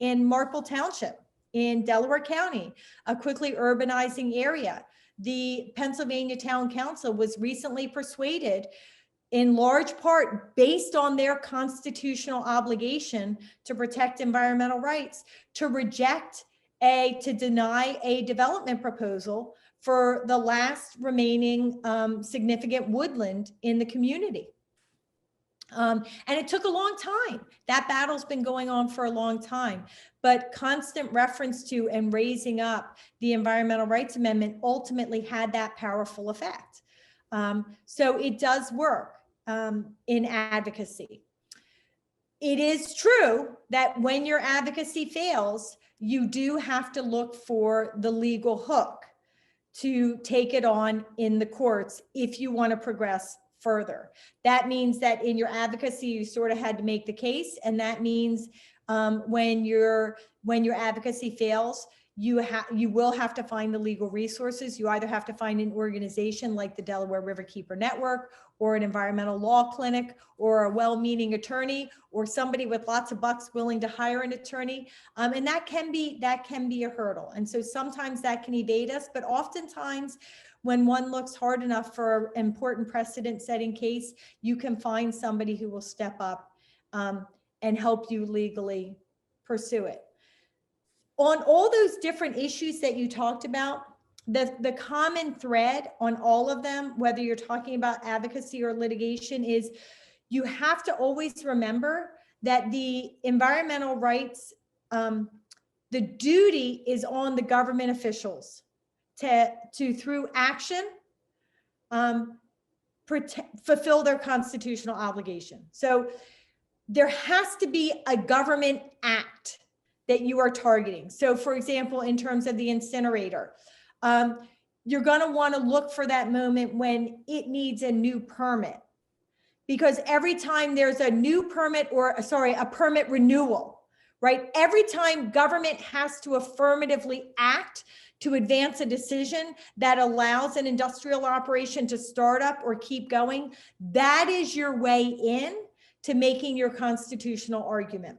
Marple Township, in Delaware County, a quickly urbanizing area, the Pennsylvania Town Council was recently persuaded, in large part based on their constitutional obligation to protect environmental rights, to deny a development proposal for the last remaining significant woodland in the community. And it took a long time. That battle's been going on for a long time, but constant reference to and raising up the Environmental Rights Amendment ultimately had that powerful effect. So it does work in advocacy. It is true that when your advocacy fails, you do have to look for the legal hook to take it on in the courts if you want to progress further. That means that in your advocacy, you sort of had to make the case. And that means when your advocacy fails, you will have to find the legal resources. You either have to find an organization like the Delaware Riverkeeper Network, or an environmental law clinic, or a well-meaning attorney, or somebody with lots of bucks willing to hire an attorney. And that can be a hurdle. And so sometimes that can evade us, but oftentimes when one looks hard enough for an important precedent-setting case, you can find somebody who will step up and help you legally pursue it. On all those different issues that you talked about, the common thread on all of them, whether you're talking about advocacy or litigation, is you have to always remember that the environmental rights, the duty is on the government officials to through action, fulfill their constitutional obligation. So there has to be a government act that you are targeting. So for example, in terms of the incinerator, you're going to want to look for that moment when it needs a new permit, because every time there's a new permit, or a permit renewal, right? Every time government has to affirmatively act to advance a decision that allows an industrial operation to start up or keep going, that is your way in to making your constitutional argument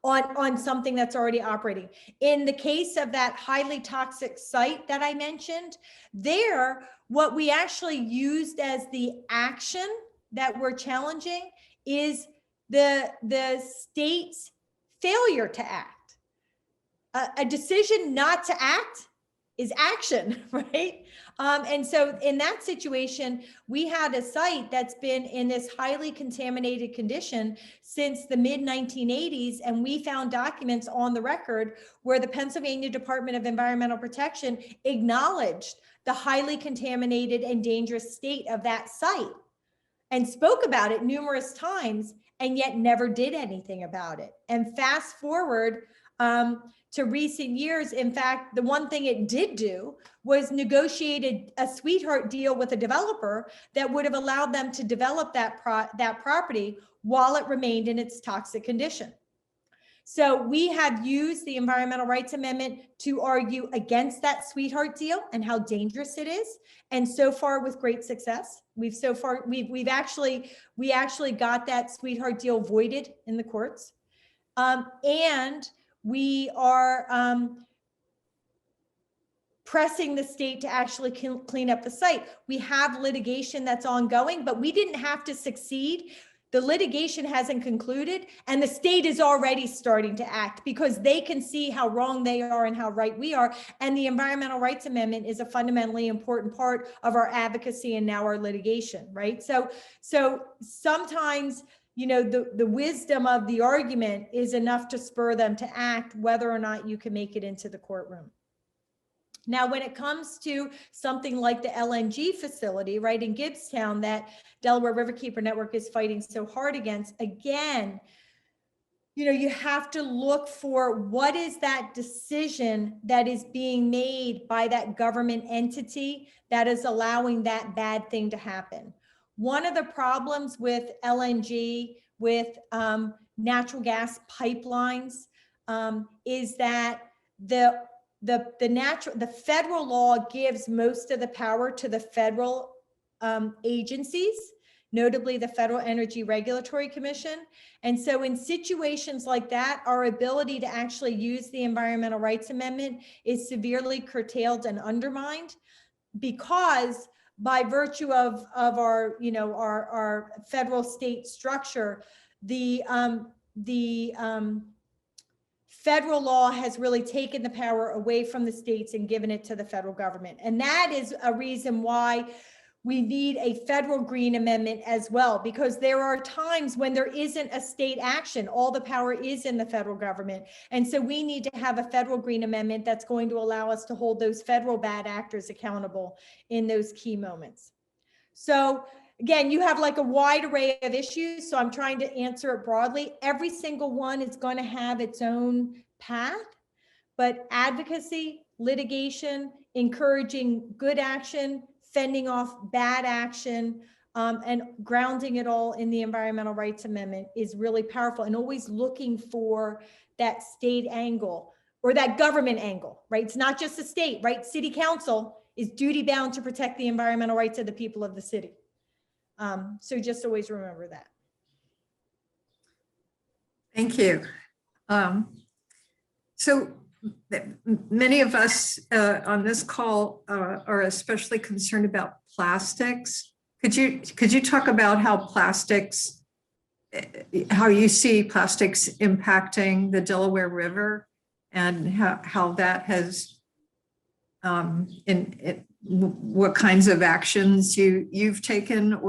on something that's already operating. In the case of that highly toxic site that I mentioned, there, what we actually used as the action that we're challenging is the state's failure to act. A decision not to act is action, right? And so in that situation, we had a site that's been in this highly contaminated condition since the mid 1980s. And we found documents on the record where the Pennsylvania Department of Environmental Protection acknowledged the highly contaminated and dangerous state of that site and spoke about it numerous times, and yet never did anything about it. And fast forward to recent years, in fact, the one thing it did do was negotiated a sweetheart deal with a developer that would have allowed them to develop that property while it remained in its toxic condition. So we have used the Environmental Rights Amendment to argue against that sweetheart deal and how dangerous it is. And so far with great success. We actually got that sweetheart deal voided in the courts. And we are pressing the state to actually clean up the site. We have litigation that's ongoing, but we didn't have to succeed. The litigation hasn't concluded, and the state is already starting to act because they can see how wrong they are and how right we are. And the Environmental Rights Amendment is a fundamentally important part of our advocacy and now our litigation, right? So sometimes, you know, the wisdom of the argument is enough to spur them to act, whether or not you can make it into the courtroom. Now, when it comes to something like the LNG facility, right, in Gibbstown that Delaware Riverkeeper Network is fighting so hard against, again, you know, you have to look for what is that decision that is being made by that government entity that is allowing that bad thing to happen. One of the problems with LNG, with natural gas pipelines, is that the federal law gives most of the power to the federal agencies, notably the Federal Energy Regulatory Commission. And so in situations like that, our ability to actually use the Environmental Rights Amendment is severely curtailed and undermined, because by virtue of our, you know, our federal state structure, the federal law has really taken the power away from the states and given it to the federal government. And that is a reason why we need a federal green amendment as well, because there are times when there isn't a state action. All the power is in the federal government. And so we need to have a federal green amendment that's going to allow us to hold those federal bad actors accountable in those key moments. So again, you have like a wide array of issues, so I'm trying to answer it broadly. Every single one is going to have its own path, but advocacy, litigation, encouraging good action, fending off bad action, and grounding it all in the Environmental Rights Amendment is really powerful, and always looking for that state angle or that government angle, right? It's not just the state, right? City council is duty bound to protect the environmental rights of the people of the city. So just always remember that. Thank you. So many of us on this call are especially concerned about plastics. Could you talk about how plastics, how you see plastics impacting the Delaware River, and how that has what kinds of actions you've taken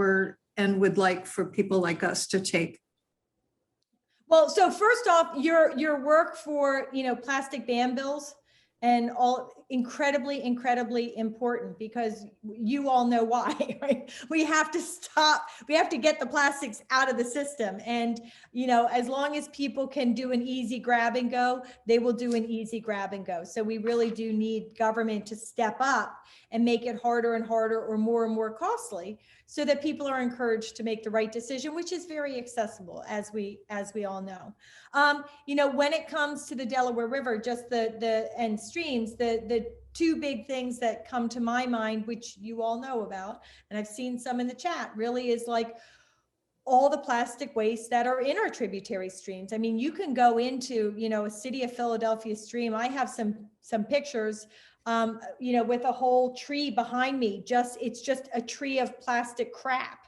and would like for people like us to take? Well, so first off, your work for, you know, plastic ban bills and all, incredibly important, because you all know why, right? We have to stop, we have to get the plastics out of the system. And, you know, as long as people can do an easy grab and go, they will do an easy grab and go. So we really do need government to step up and make it harder and harder, or more and more costly, so that people are encouraged to make the right decision, which is very accessible, as we all know. You know, when it comes to the Delaware River, just and streams, the two big things that come to my mind, which you all know about, and I've seen some in the chat, really is like all the plastic waste that are in our tributary streams. I mean, you can go into, you know, a City of Philadelphia stream. I have some pictures, you know, with a whole tree behind me. It's just a tree of plastic crap.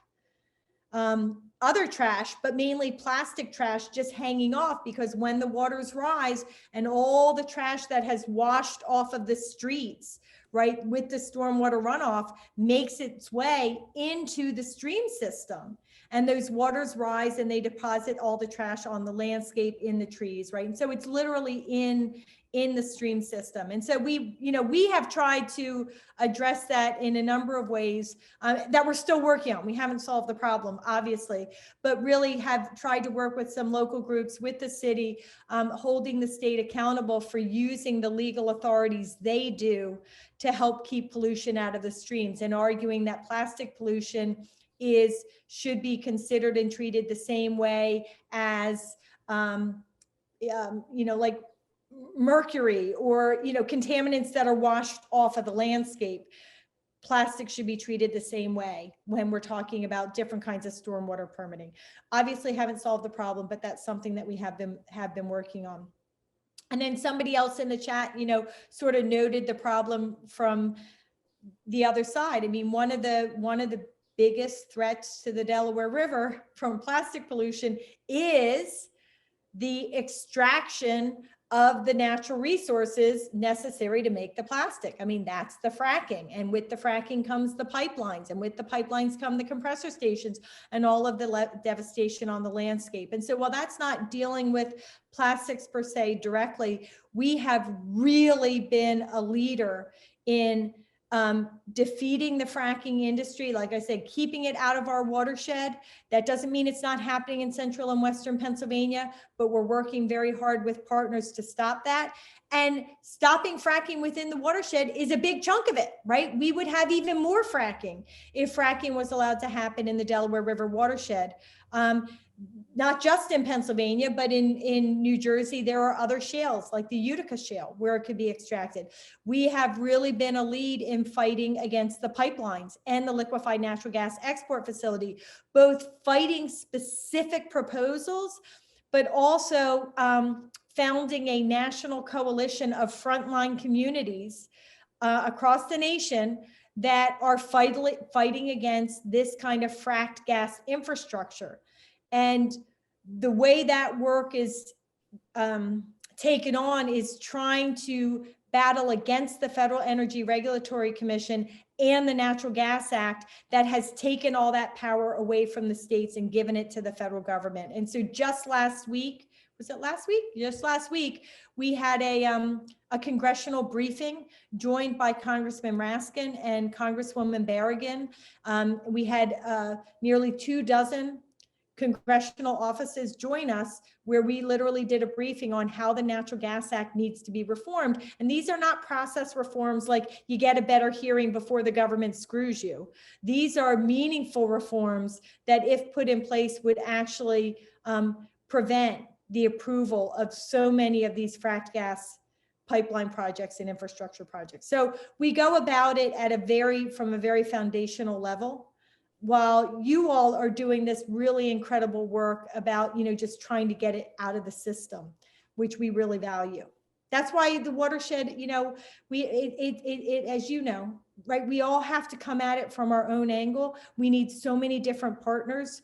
other trash, but mainly plastic trash just hanging off, because when the waters rise and all the trash that has washed off of the streets, right, with the stormwater runoff, makes its way into the stream system. And those waters rise and they deposit all the trash on the landscape, in the trees, right? And so it's literally in the stream system. And so we have tried to address that in a number of ways that we're still working on. We haven't solved the problem, obviously, but really have tried to work with some local groups, with the city, holding the state accountable for using the legal authorities they do to help keep pollution out of the streams, and arguing that plastic pollution should be considered and treated the same way as, like mercury or, contaminants that are washed off of the landscape. Plastic should be treated the same way when we're talking about different kinds of stormwater permitting. Obviously haven't solved the problem, but that's something that we have been working on. And then somebody else in the chat, sort of noted the problem from the other side. I mean, one of the biggest threats to the Delaware River from plastic pollution is the extraction of the natural resources necessary to make the plastic. I mean, that's the fracking. And with the fracking comes the pipelines, and with the pipelines come the compressor stations and all of the devastation on the landscape. And so while that's not dealing with plastics per se directly, we have really been a leader in defeating the fracking industry. Like I said, keeping it out of our watershed. That doesn't mean it's not happening in central and western Pennsylvania, but we're working very hard with partners to stop that. And stopping fracking within the watershed is a big chunk of it, right? We would have even more fracking if fracking was allowed to happen in the Delaware River watershed. Not just in Pennsylvania, but in New Jersey, there are other shales like the Utica shale where it could be extracted. We have really been a lead in fighting against the pipelines and the liquefied natural gas export facility, both fighting specific proposals, but also founding a national coalition of frontline communities across the nation that are fighting against this kind of fracked gas infrastructure. And the way that work is taken on is trying to battle against the Federal Energy Regulatory Commission and the Natural Gas Act that has taken all that power away from the states and given it to the federal government. And so just last week, was it last week? Just last week, we had a congressional briefing joined by Congressman Raskin and Congresswoman Berrigan. We had nearly 24 congressional offices join us, where we literally did a briefing on how the Natural Gas Act needs to be reformed. And these are not process reforms like you get a better hearing before the government screws you. These are meaningful reforms that, if put in place, would actually prevent the approval of so many of these fracked gas pipeline projects and infrastructure projects. So we go about it from a very foundational level, while you all are doing this really incredible work about, just trying to get it out of the system, which we really value. That's why the watershed, as you know, right, we all have to come at it from our own angle. We need so many different partners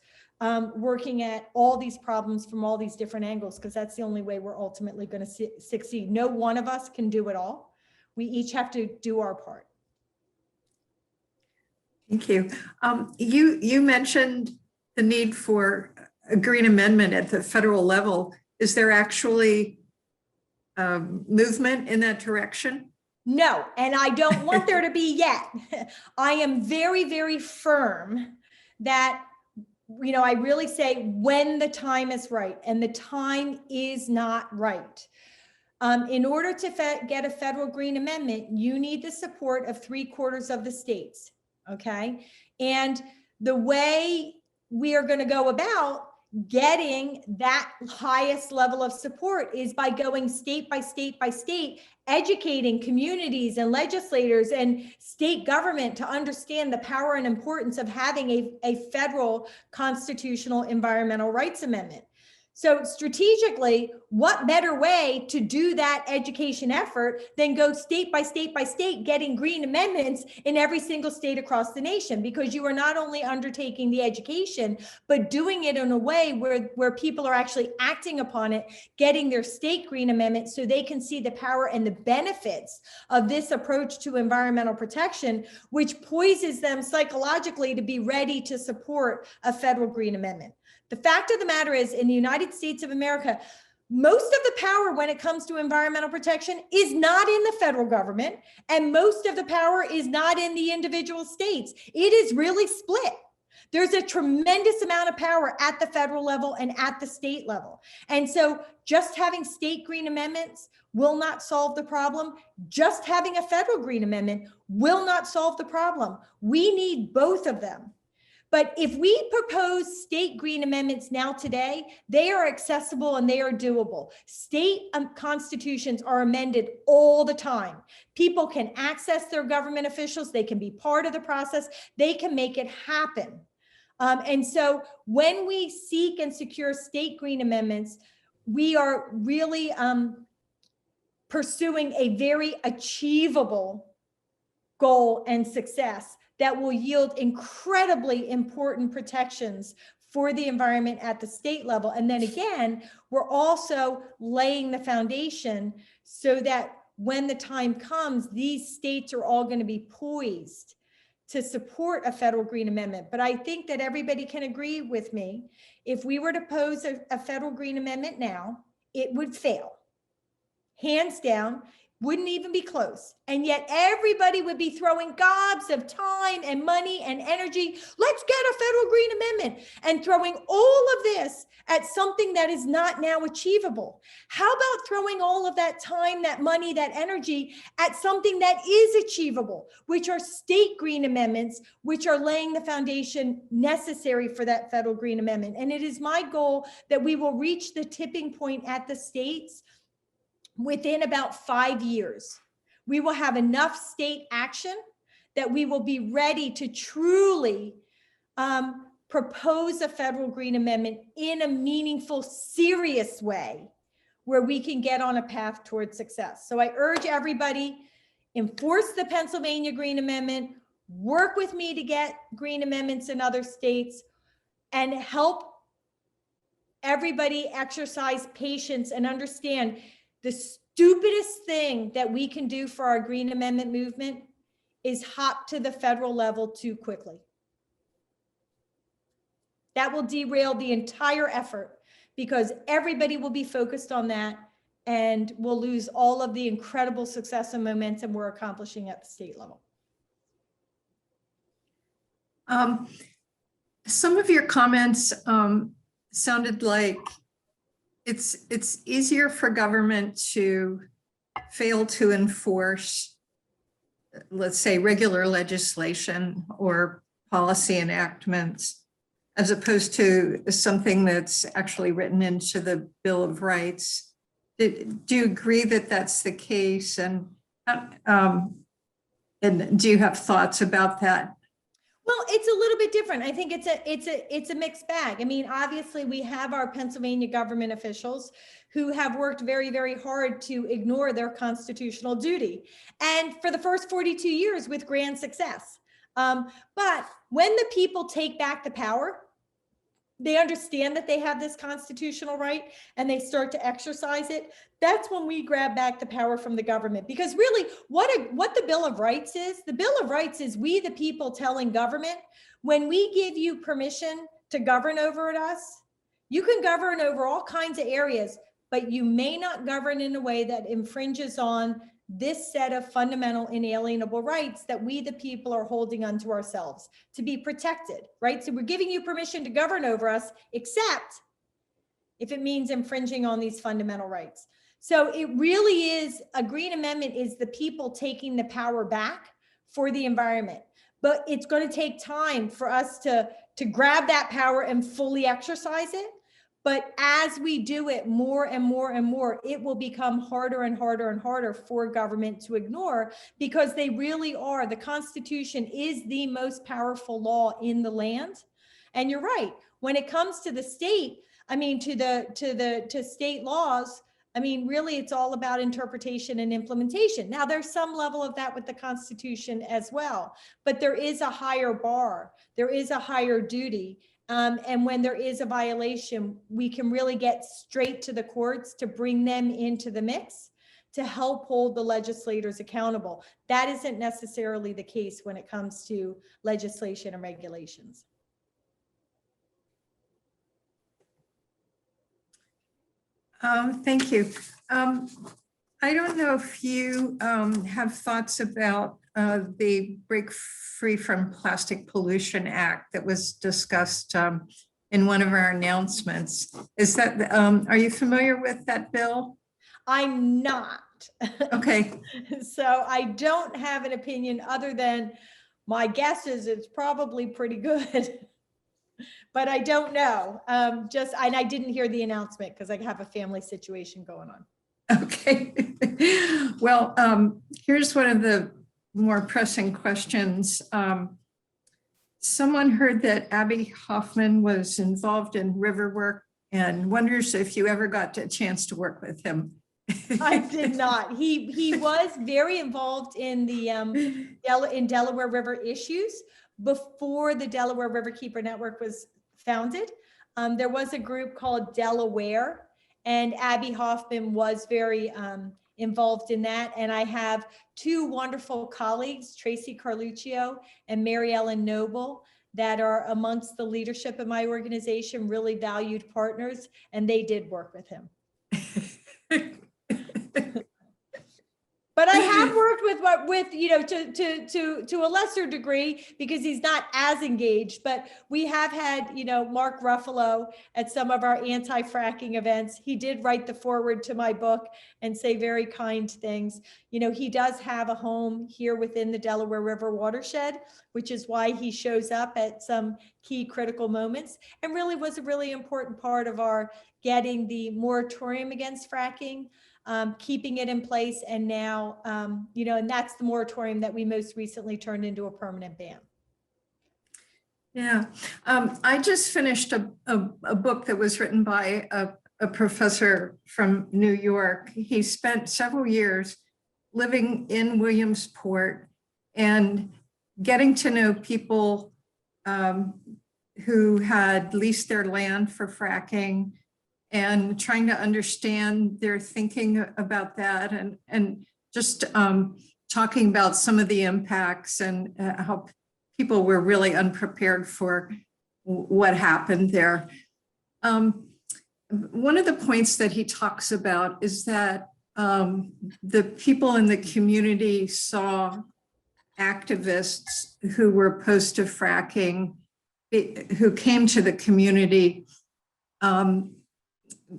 working at all these problems from all these different angles, because that's the only way we're ultimately going to succeed. No one of us can do it all. We each have to do our part. Thank you. You mentioned the need for a green amendment at the federal level. Is there actually movement in that direction? No, and I don't want there to be yet. I am very, very firm that, I really say when the time is right, and the time is not right. In order to get a federal green amendment, you need the support of 3/4 of the states. Okay. And the way we are going to go about getting that highest level of support is by going state by state by state, educating communities and legislators and state government to understand the power and importance of having a federal constitutional environmental rights amendment. So strategically, what better way to do that education effort than go state by state by state, getting green amendments in every single state across the nation? Because you are not only undertaking the education, but doing it in a way where people are actually acting upon it, getting their state green amendment so they can see the power and the benefits of this approach to environmental protection, which poises them psychologically to be ready to support a federal green amendment. The fact of the matter is, in the United States of America, most of the power when it comes to environmental protection is not in the federal government, and most of the power is not in the individual states. It is really split. There's a tremendous amount of power at the federal level and at the state level. And so just having state green amendments will not solve the problem. Just having a federal green amendment will not solve the problem. We need both of them. But if we propose state green amendments now today, they are accessible and they are doable. State constitutions are amended all the time. People can access their government officials. They can be part of the process. They can make it happen. And so when we seek and secure state green amendments, we are really pursuing a very achievable goal and success that will yield incredibly important protections for the environment at the state level. And then again, we're also laying the foundation so that when the time comes, these states are all going to be poised to support a federal green amendment. But I think that everybody can agree with me. If we were to pose a federal green amendment now, it would fail. Hands down. Wouldn't even be close. And yet everybody would be throwing gobs of time and money and energy. Let's get a federal green amendment, and throwing all of this at something that is not now achievable. How about throwing all of that time, that money, that energy at something that is achievable, which are state green amendments, which are laying the foundation necessary for that federal green amendment. And it is my goal that we will reach the tipping point at the states within about 5 years. We will have enough state action that we will be ready to truly propose a federal green amendment in a meaningful, serious way where we can get on a path towards success. So I urge everybody, enforce the Pennsylvania Green Amendment, work with me to get green amendments in other states, and help everybody exercise patience and understand the stupidest thing that we can do for our green amendment movement is hop to the federal level too quickly. That will derail the entire effort because everybody will be focused on that, and we'll lose all of the incredible success and momentum we're accomplishing at the state level. Some of your comments sounded like it's easier for government to fail to enforce, let's say, regular legislation or policy enactments, as opposed to something that's actually written into the Bill of Rights. Do you agree that that's the case? And do you have thoughts about that? Well, it's a little bit different. I think it's a mixed bag. I mean, obviously we have our Pennsylvania government officials who have worked very, very hard to ignore their constitutional duty, and for the first 42 years with grand success. But when the people take back the power, they understand that they have this constitutional right and they start to exercise it. That's when we grab back the power from the government. Because really what the Bill of Rights is, the Bill of Rights is we the people telling government, when we give you permission to govern over us, you can govern over all kinds of areas, but you may not govern in a way that infringes on this set of fundamental inalienable rights that we the people are holding unto ourselves to be protected, right? So we're giving you permission to govern over us, except if it means infringing on these fundamental rights. So it really is, a green amendment is the people taking the power back for the environment, but it's going to take time for us to grab that power and fully exercise it. But as we do it more and more and more, it will become harder and harder and harder for government to ignore, because they really are. The Constitution is the most powerful law in the land. And you're right, when it comes to the state, I mean, to state laws, I mean, really, it's all about interpretation and implementation. Now, there's some level of that with the Constitution as well, but there is a higher bar. There is a higher duty. And when there is a violation, we can really get straight to the courts to bring them into the mix to help hold the legislators accountable. That isn't necessarily the case when it comes to legislation and regulations. Thank you. I don't know if you have thoughts about the Break Free from Plastic Pollution Act that was discussed in one of our announcements. Is that, are you familiar with that bill? I'm not. Okay. So I don't have an opinion other than my guess is it's probably pretty good. But I don't know. And I didn't hear the announcement because I have a family situation going on. Okay. Well, here's one of the more pressing questions. Someone heard that Abby Hoffman was involved in river work and wonders if you ever got a chance to work with him. I did not. He was very involved in the in Delaware River issues before the Delaware Riverkeeper Network was founded. There was a group called Delaware, and Abby Hoffman was very involved in that. And I have two wonderful colleagues, Tracy Carluccio and Mary Ellen Noble, that are amongst the leadership of my organization, really valued partners, and they did work with him. But I have worked with you know, to a lesser degree because he's not as engaged, but we have had, you know, Mark Ruffalo at some of our anti-fracking events. He did write the foreword to my book and say very kind things. You know, he does have a home here within the Delaware River watershed, which is why he shows up at some key critical moments and really was a really important part of our getting the moratorium against fracking, keeping it in place. And now, you know, and that's the moratorium that we most recently turned into a permanent ban. Yeah, I just finished a book that was written by a professor from New York. He spent several years living in Williamsport and getting to know people who had leased their land for fracking and trying to understand their thinking about that and just talking about some of the impacts and how people were really unprepared for what happened there. One of the points that he talks about is that the people in the community saw activists who were opposed to fracking, who came to the community,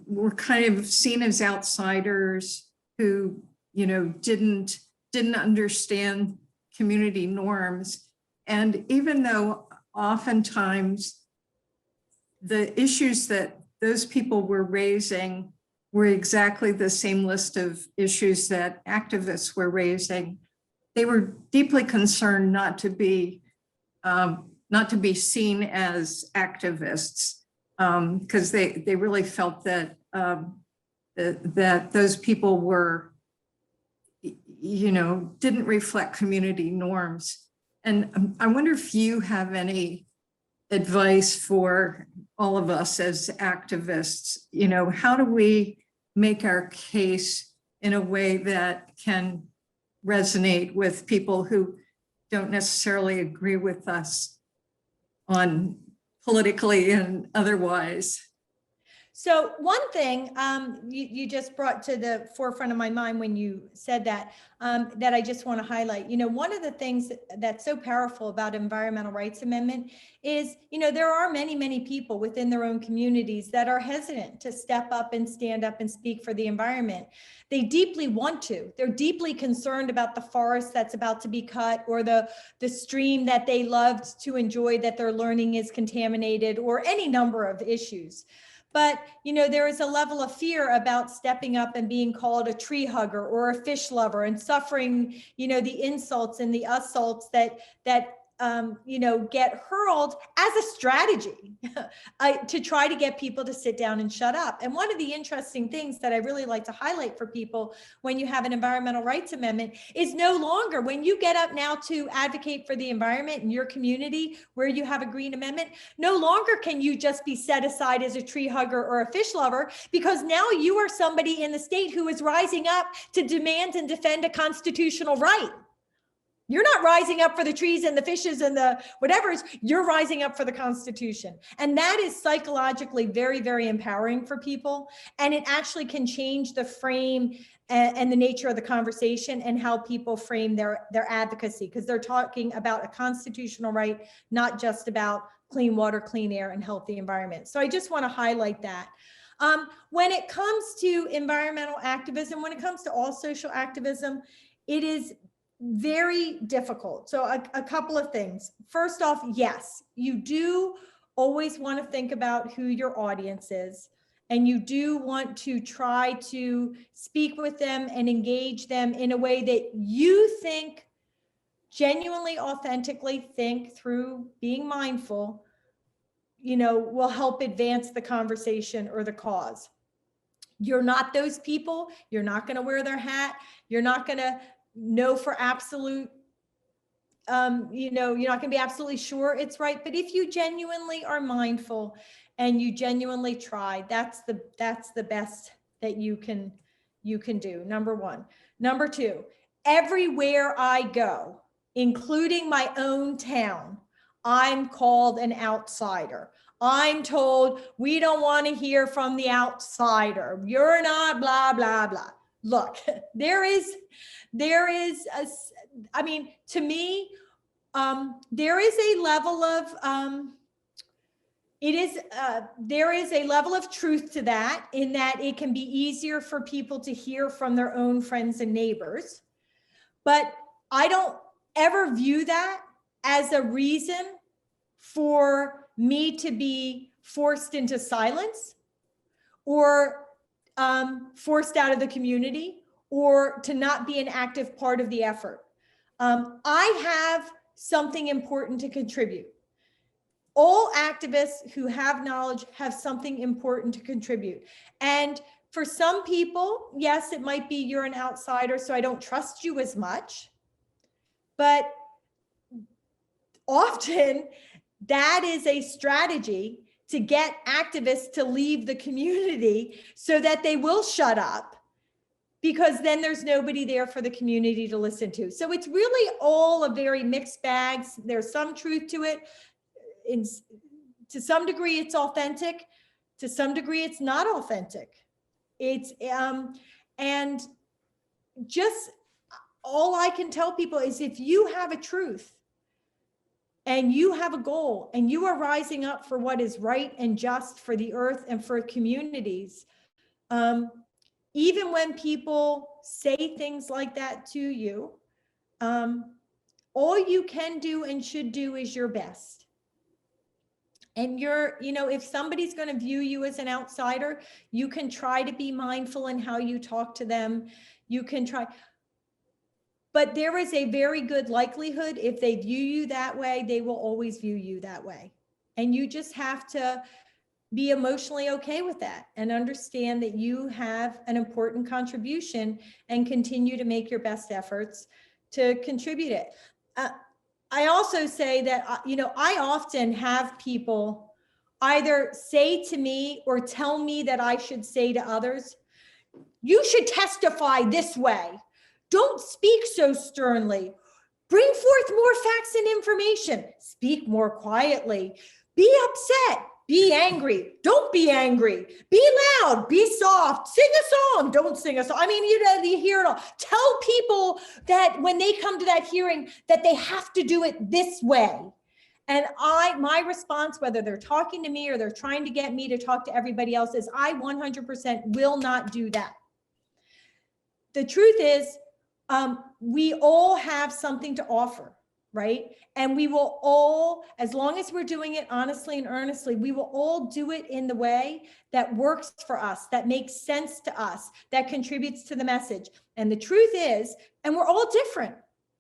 were kind of seen as outsiders who, you know, didn't understand community norms. And even though oftentimes the issues that those people were raising were exactly the same list of issues that activists were raising, they were deeply concerned not to be seen as activists, because they really felt that that those people were, you know, didn't reflect community norms. And I wonder if you have any advice for all of us as activists. You know, how do we make our case in a way that can resonate with people who don't necessarily agree with us on politically and otherwise? So one thing you just brought to the forefront of my mind when you said that, that I just want to highlight, you know, one of the things that's so powerful about Environmental Rights Amendment is, you know, there are many, many people within their own communities that are hesitant to step up and stand up and speak for the environment. They deeply want to. They're deeply concerned about the forest that's about to be cut, or the stream that they loved to enjoy that they're learning is contaminated, or any number of issues. But, you know, there is a level of fear about stepping up and being called a tree hugger or a fish lover and suffering, you know, the insults and the assaults that get hurled as a strategy to try to get people to sit down and shut up. And one of the interesting things that I really like to highlight for people when you have an environmental rights amendment is no longer, when you get up now to advocate for the environment in your community where you have a green amendment, no longer can you just be set aside as a tree hugger or a fish lover, because now you are somebody in the state who is rising up to demand and defend a constitutional right. You're not rising up for the trees and the fishes and the whatever's, you're rising up for the Constitution. And that is psychologically very, very empowering for people. And it actually can change the frame and the nature of the conversation and how people frame their advocacy, because they're talking about a constitutional right, not just about clean water, clean air, and healthy environment. So I just want to highlight that. When it comes to environmental activism, when it comes to all social activism, it is very difficult. So a couple of things. First off, yes, you do always want to think about who your audience is, and you do want to try to speak with them and engage them in a way that you think genuinely, authentically think through being mindful, will help advance the conversation or the cause. You're not those people. You're not going to wear their hat. You're not going to know for absolute, you're not going to be absolutely sure it's right. But if you genuinely are mindful and you genuinely try, that's the best that you can do. Number one. Number two, everywhere I go, including my own town, I'm called an outsider. I'm told, we don't want to hear from the outsider. You're not blah, blah, blah. Look, there is to me, there is a level of, there is a level of truth to that, in that it can be easier for people to hear from their own friends and neighbors. But I don't ever view that as a reason for me to be forced into silence or forced out of the community, or to not be an active part of the effort. I have something important to contribute. All activists who have knowledge have something important to contribute. And for some people, yes, it might be you're an outsider, so I don't trust you as much. But often that is a strategy to get activists to leave the community so that they will shut up, because then there's nobody there for the community to listen to. So it's really all a very mixed bag. There's some truth to it. To some degree, it's authentic. To some degree, it's not authentic. It's, and just all I can tell people is, if you have a truth and you have a goal and you are rising up for what is right and just for the earth and for communities, even when people say things like that to you, all you can do and should do is your best. And if somebody's going to view you as an outsider, you can try to be mindful in how you talk to them. You can try, but there is a very good likelihood, if they view you that way, they will always view you that way. And you just have to be emotionally okay with that and understand that you have an important contribution and continue to make your best efforts to contribute it. I also say that, I often have people either say to me or tell me that I should say to others, you should testify this way. Don't speak so sternly. Bring forth more facts and information. Speak more quietly. Be upset. Be angry. Don't be angry. Be loud. Be soft. Sing a song. Don't sing a song. I mean, you hear it all. Tell people that when they come to that hearing that they have to do it this way. And my response, whether they're talking to me or they're trying to get me to talk to everybody else, is I 100% will not do that. The truth is, we all have something to offer, right? And we will all, as long as we're doing it honestly and earnestly, we will all do it in the way that works for us, that makes sense to us, that contributes to the message. And the truth is, and we're all different.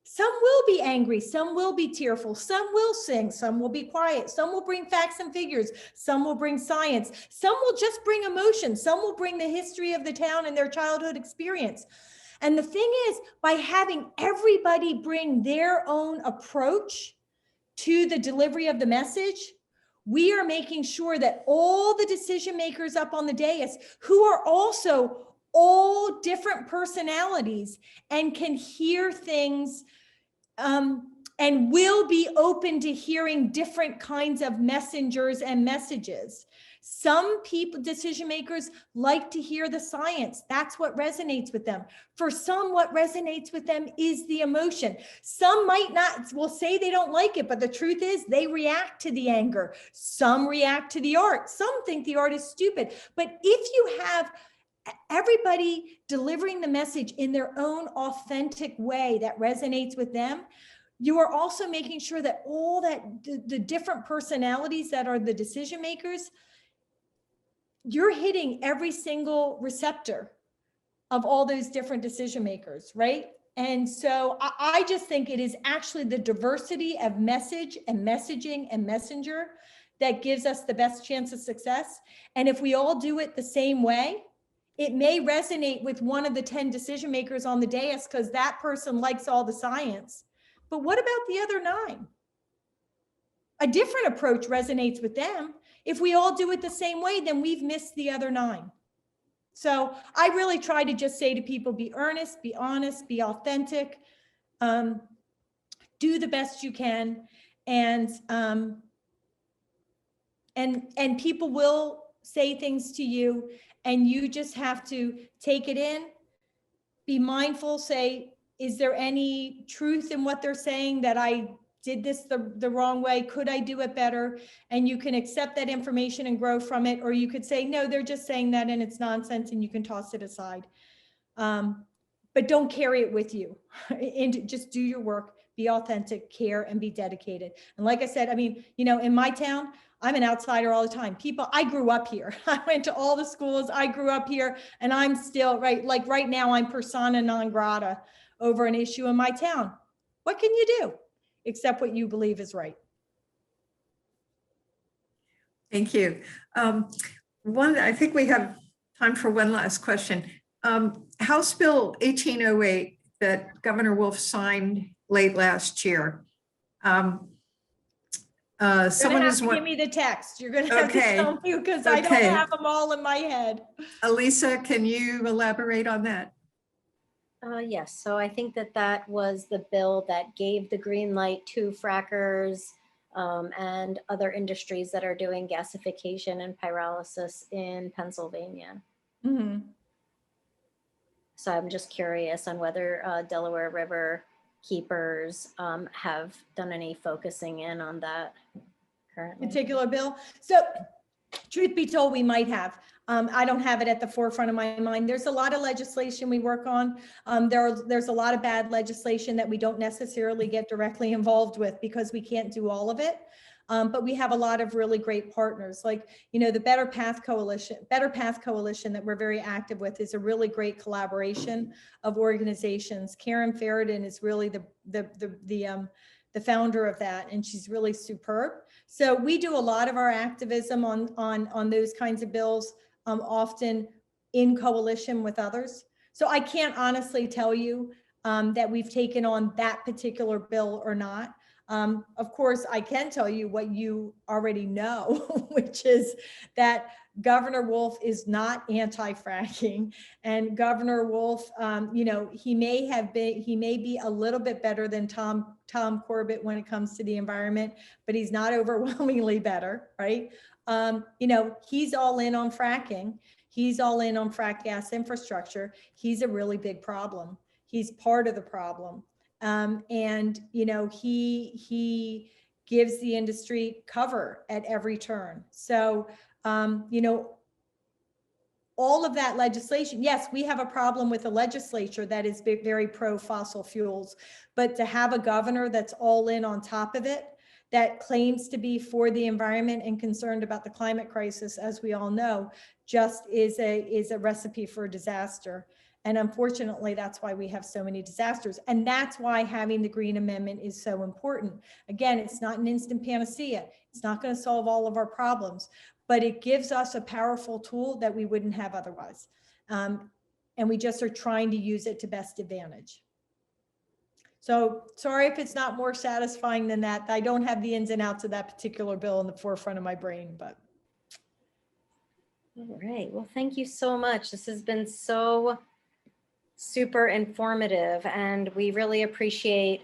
Some will be angry, some will be tearful, some will sing, some will be quiet, some will bring facts and figures, some will bring science, some will just bring emotion, some will bring the history of the town and their childhood experience. And the thing is, by having everybody bring their own approach to the delivery of the message, we are making sure that all the decision makers up on the dais, who are also all different personalities and can hear things and will be open to hearing different kinds of messengers and messages. Some people, decision makers, like to hear the science. That's what resonates with them. For some, what resonates with them is the emotion. Some might not, will say they don't like it, but the truth is they react to the anger. Some react to the art. Some think the art is stupid. But if you have everybody delivering the message in their own authentic way that resonates with them, you are also making sure that all that the different personalities that are the decision makers, you're hitting every single receptor of all those different decision makers, right? And so I just think it is actually the diversity of message and messaging and messenger that gives us the best chance of success. And if we all do it the same way, it may resonate with one of the 10 decision makers on the dais because that person likes all the science. But what about the other 9? A different approach resonates with them. If we all do it the same way, then we've missed the other 9. So I really try to just say to people, be earnest, be honest, be authentic, do the best you can. And people will say things to you and you just have to take it in, be mindful, say, is there any truth in what they're saying that I did this the wrong way? Could I do it better? And you can accept that information and grow from it. Or you could say, no, they're just saying that and it's nonsense and you can toss it aside. But don't carry it with you. And just do your work, be authentic, care, and be dedicated. And like I said, I mean, you know, in my town, I'm an outsider all the time. People, I grew up here. I went to all the schools. I grew up here and I'm still like right now I'm persona non grata over an issue in my town. What can you do? Except what you believe is right. Thank you. I think we have time for one last question. House Bill 1808 that Governor Wolf signed late last year. Someone has to give me the text. You're going to have to tell me because I don't have them all in my head. Elisa, can you elaborate on that? Yes, so I think that was the bill that gave the green light to frackers and other industries that are doing gasification and pyrolysis in Pennsylvania. Mm-hmm. So I'm just curious on whether Delaware River keepers have done any focusing in on that currently. Particular bill. So truth be told, we might have. I don't have it at the forefront of my mind. There's a lot of legislation we work on. There's a lot of bad legislation that we don't necessarily get directly involved with because we can't do all of it. But we have a lot of really great partners, like, you know, the Better Path Coalition that we're very active with is a really great collaboration of organizations. Karen Ferridan is really the founder of that, and she's really superb. So we do a lot of our activism on those kinds of bills, often in coalition with others. So I can't honestly tell you that we've taken on that particular bill or not. Of course, I can tell you what you already know, which is that Governor Wolf is not anti-fracking, and Governor Wolf, you know, he may be a little bit better than Tom Corbett when it comes to the environment, but he's not overwhelmingly better, right? You know, he's all in on fracking. He's all in on frack gas infrastructure. He's a really big problem. He's part of the problem. And, you know, he gives the industry cover at every turn. So, you know, all of that legislation, yes, we have a problem with the legislature that is very pro fossil fuels, but to have a governor that's all in on top of it, that claims to be for the environment and concerned about the climate crisis, as we all know, just is a recipe for disaster. And unfortunately, that's why we have so many disasters. And that's why having the Green Amendment is so important. Again, it's not an instant panacea. It's not going to solve all of our problems, but it gives us a powerful tool that we wouldn't have otherwise. And we just are trying to use it to best advantage. So sorry if it's not more satisfying than that. I don't have the ins and outs of that particular bill in the forefront of my brain, but. All right. Well, thank you so much. This has been so super informative, and we really appreciate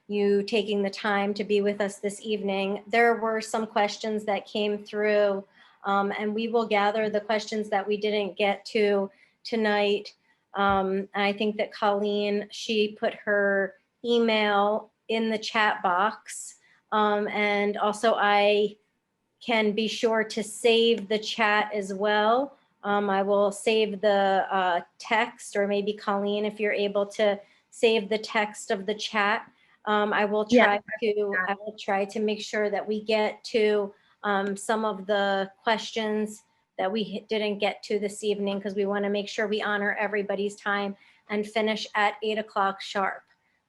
you taking the time to be with us this evening. There were some questions that came through, and we will gather the questions that we didn't get to tonight. And I think that Colleen, she put her email in the chat box. And also I can be sure to save the chat as well. I will save the text, or maybe Colleen, if you're able to save the text of the chat. I will try to make sure that we get to some of the questions that we didn't get to this evening, because we want to make sure we honor everybody's time and finish at 8 o'clock sharp.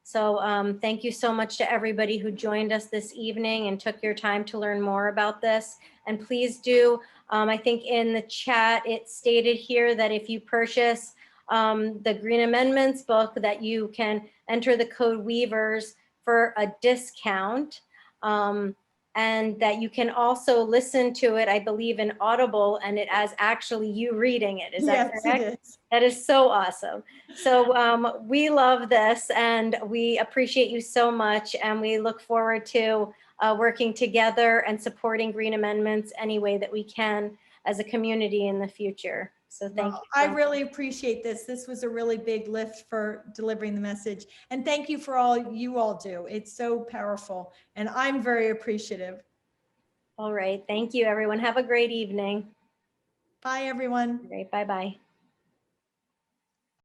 So thank you so much to everybody who joined us this evening and took your time to learn more about this. And please do, I think in the chat, it stated here that if you purchase the Green Amendments book, that you can enter the code Weavers for a discount. And that you can also listen to it, I believe, in Audible, and it as actually you reading it. Is that correct? Yes, it is. That is so awesome. So we love this, and we appreciate you so much, and we look forward to working together and supporting Green Amendments any way that we can as a community in the future. So thank you. I really appreciate this. This was a really big lift for delivering the message. And thank you for all you all do. It's so powerful, and I'm very appreciative. All right. Thank you, everyone. Have a great evening. Bye, everyone. Great. Bye-bye.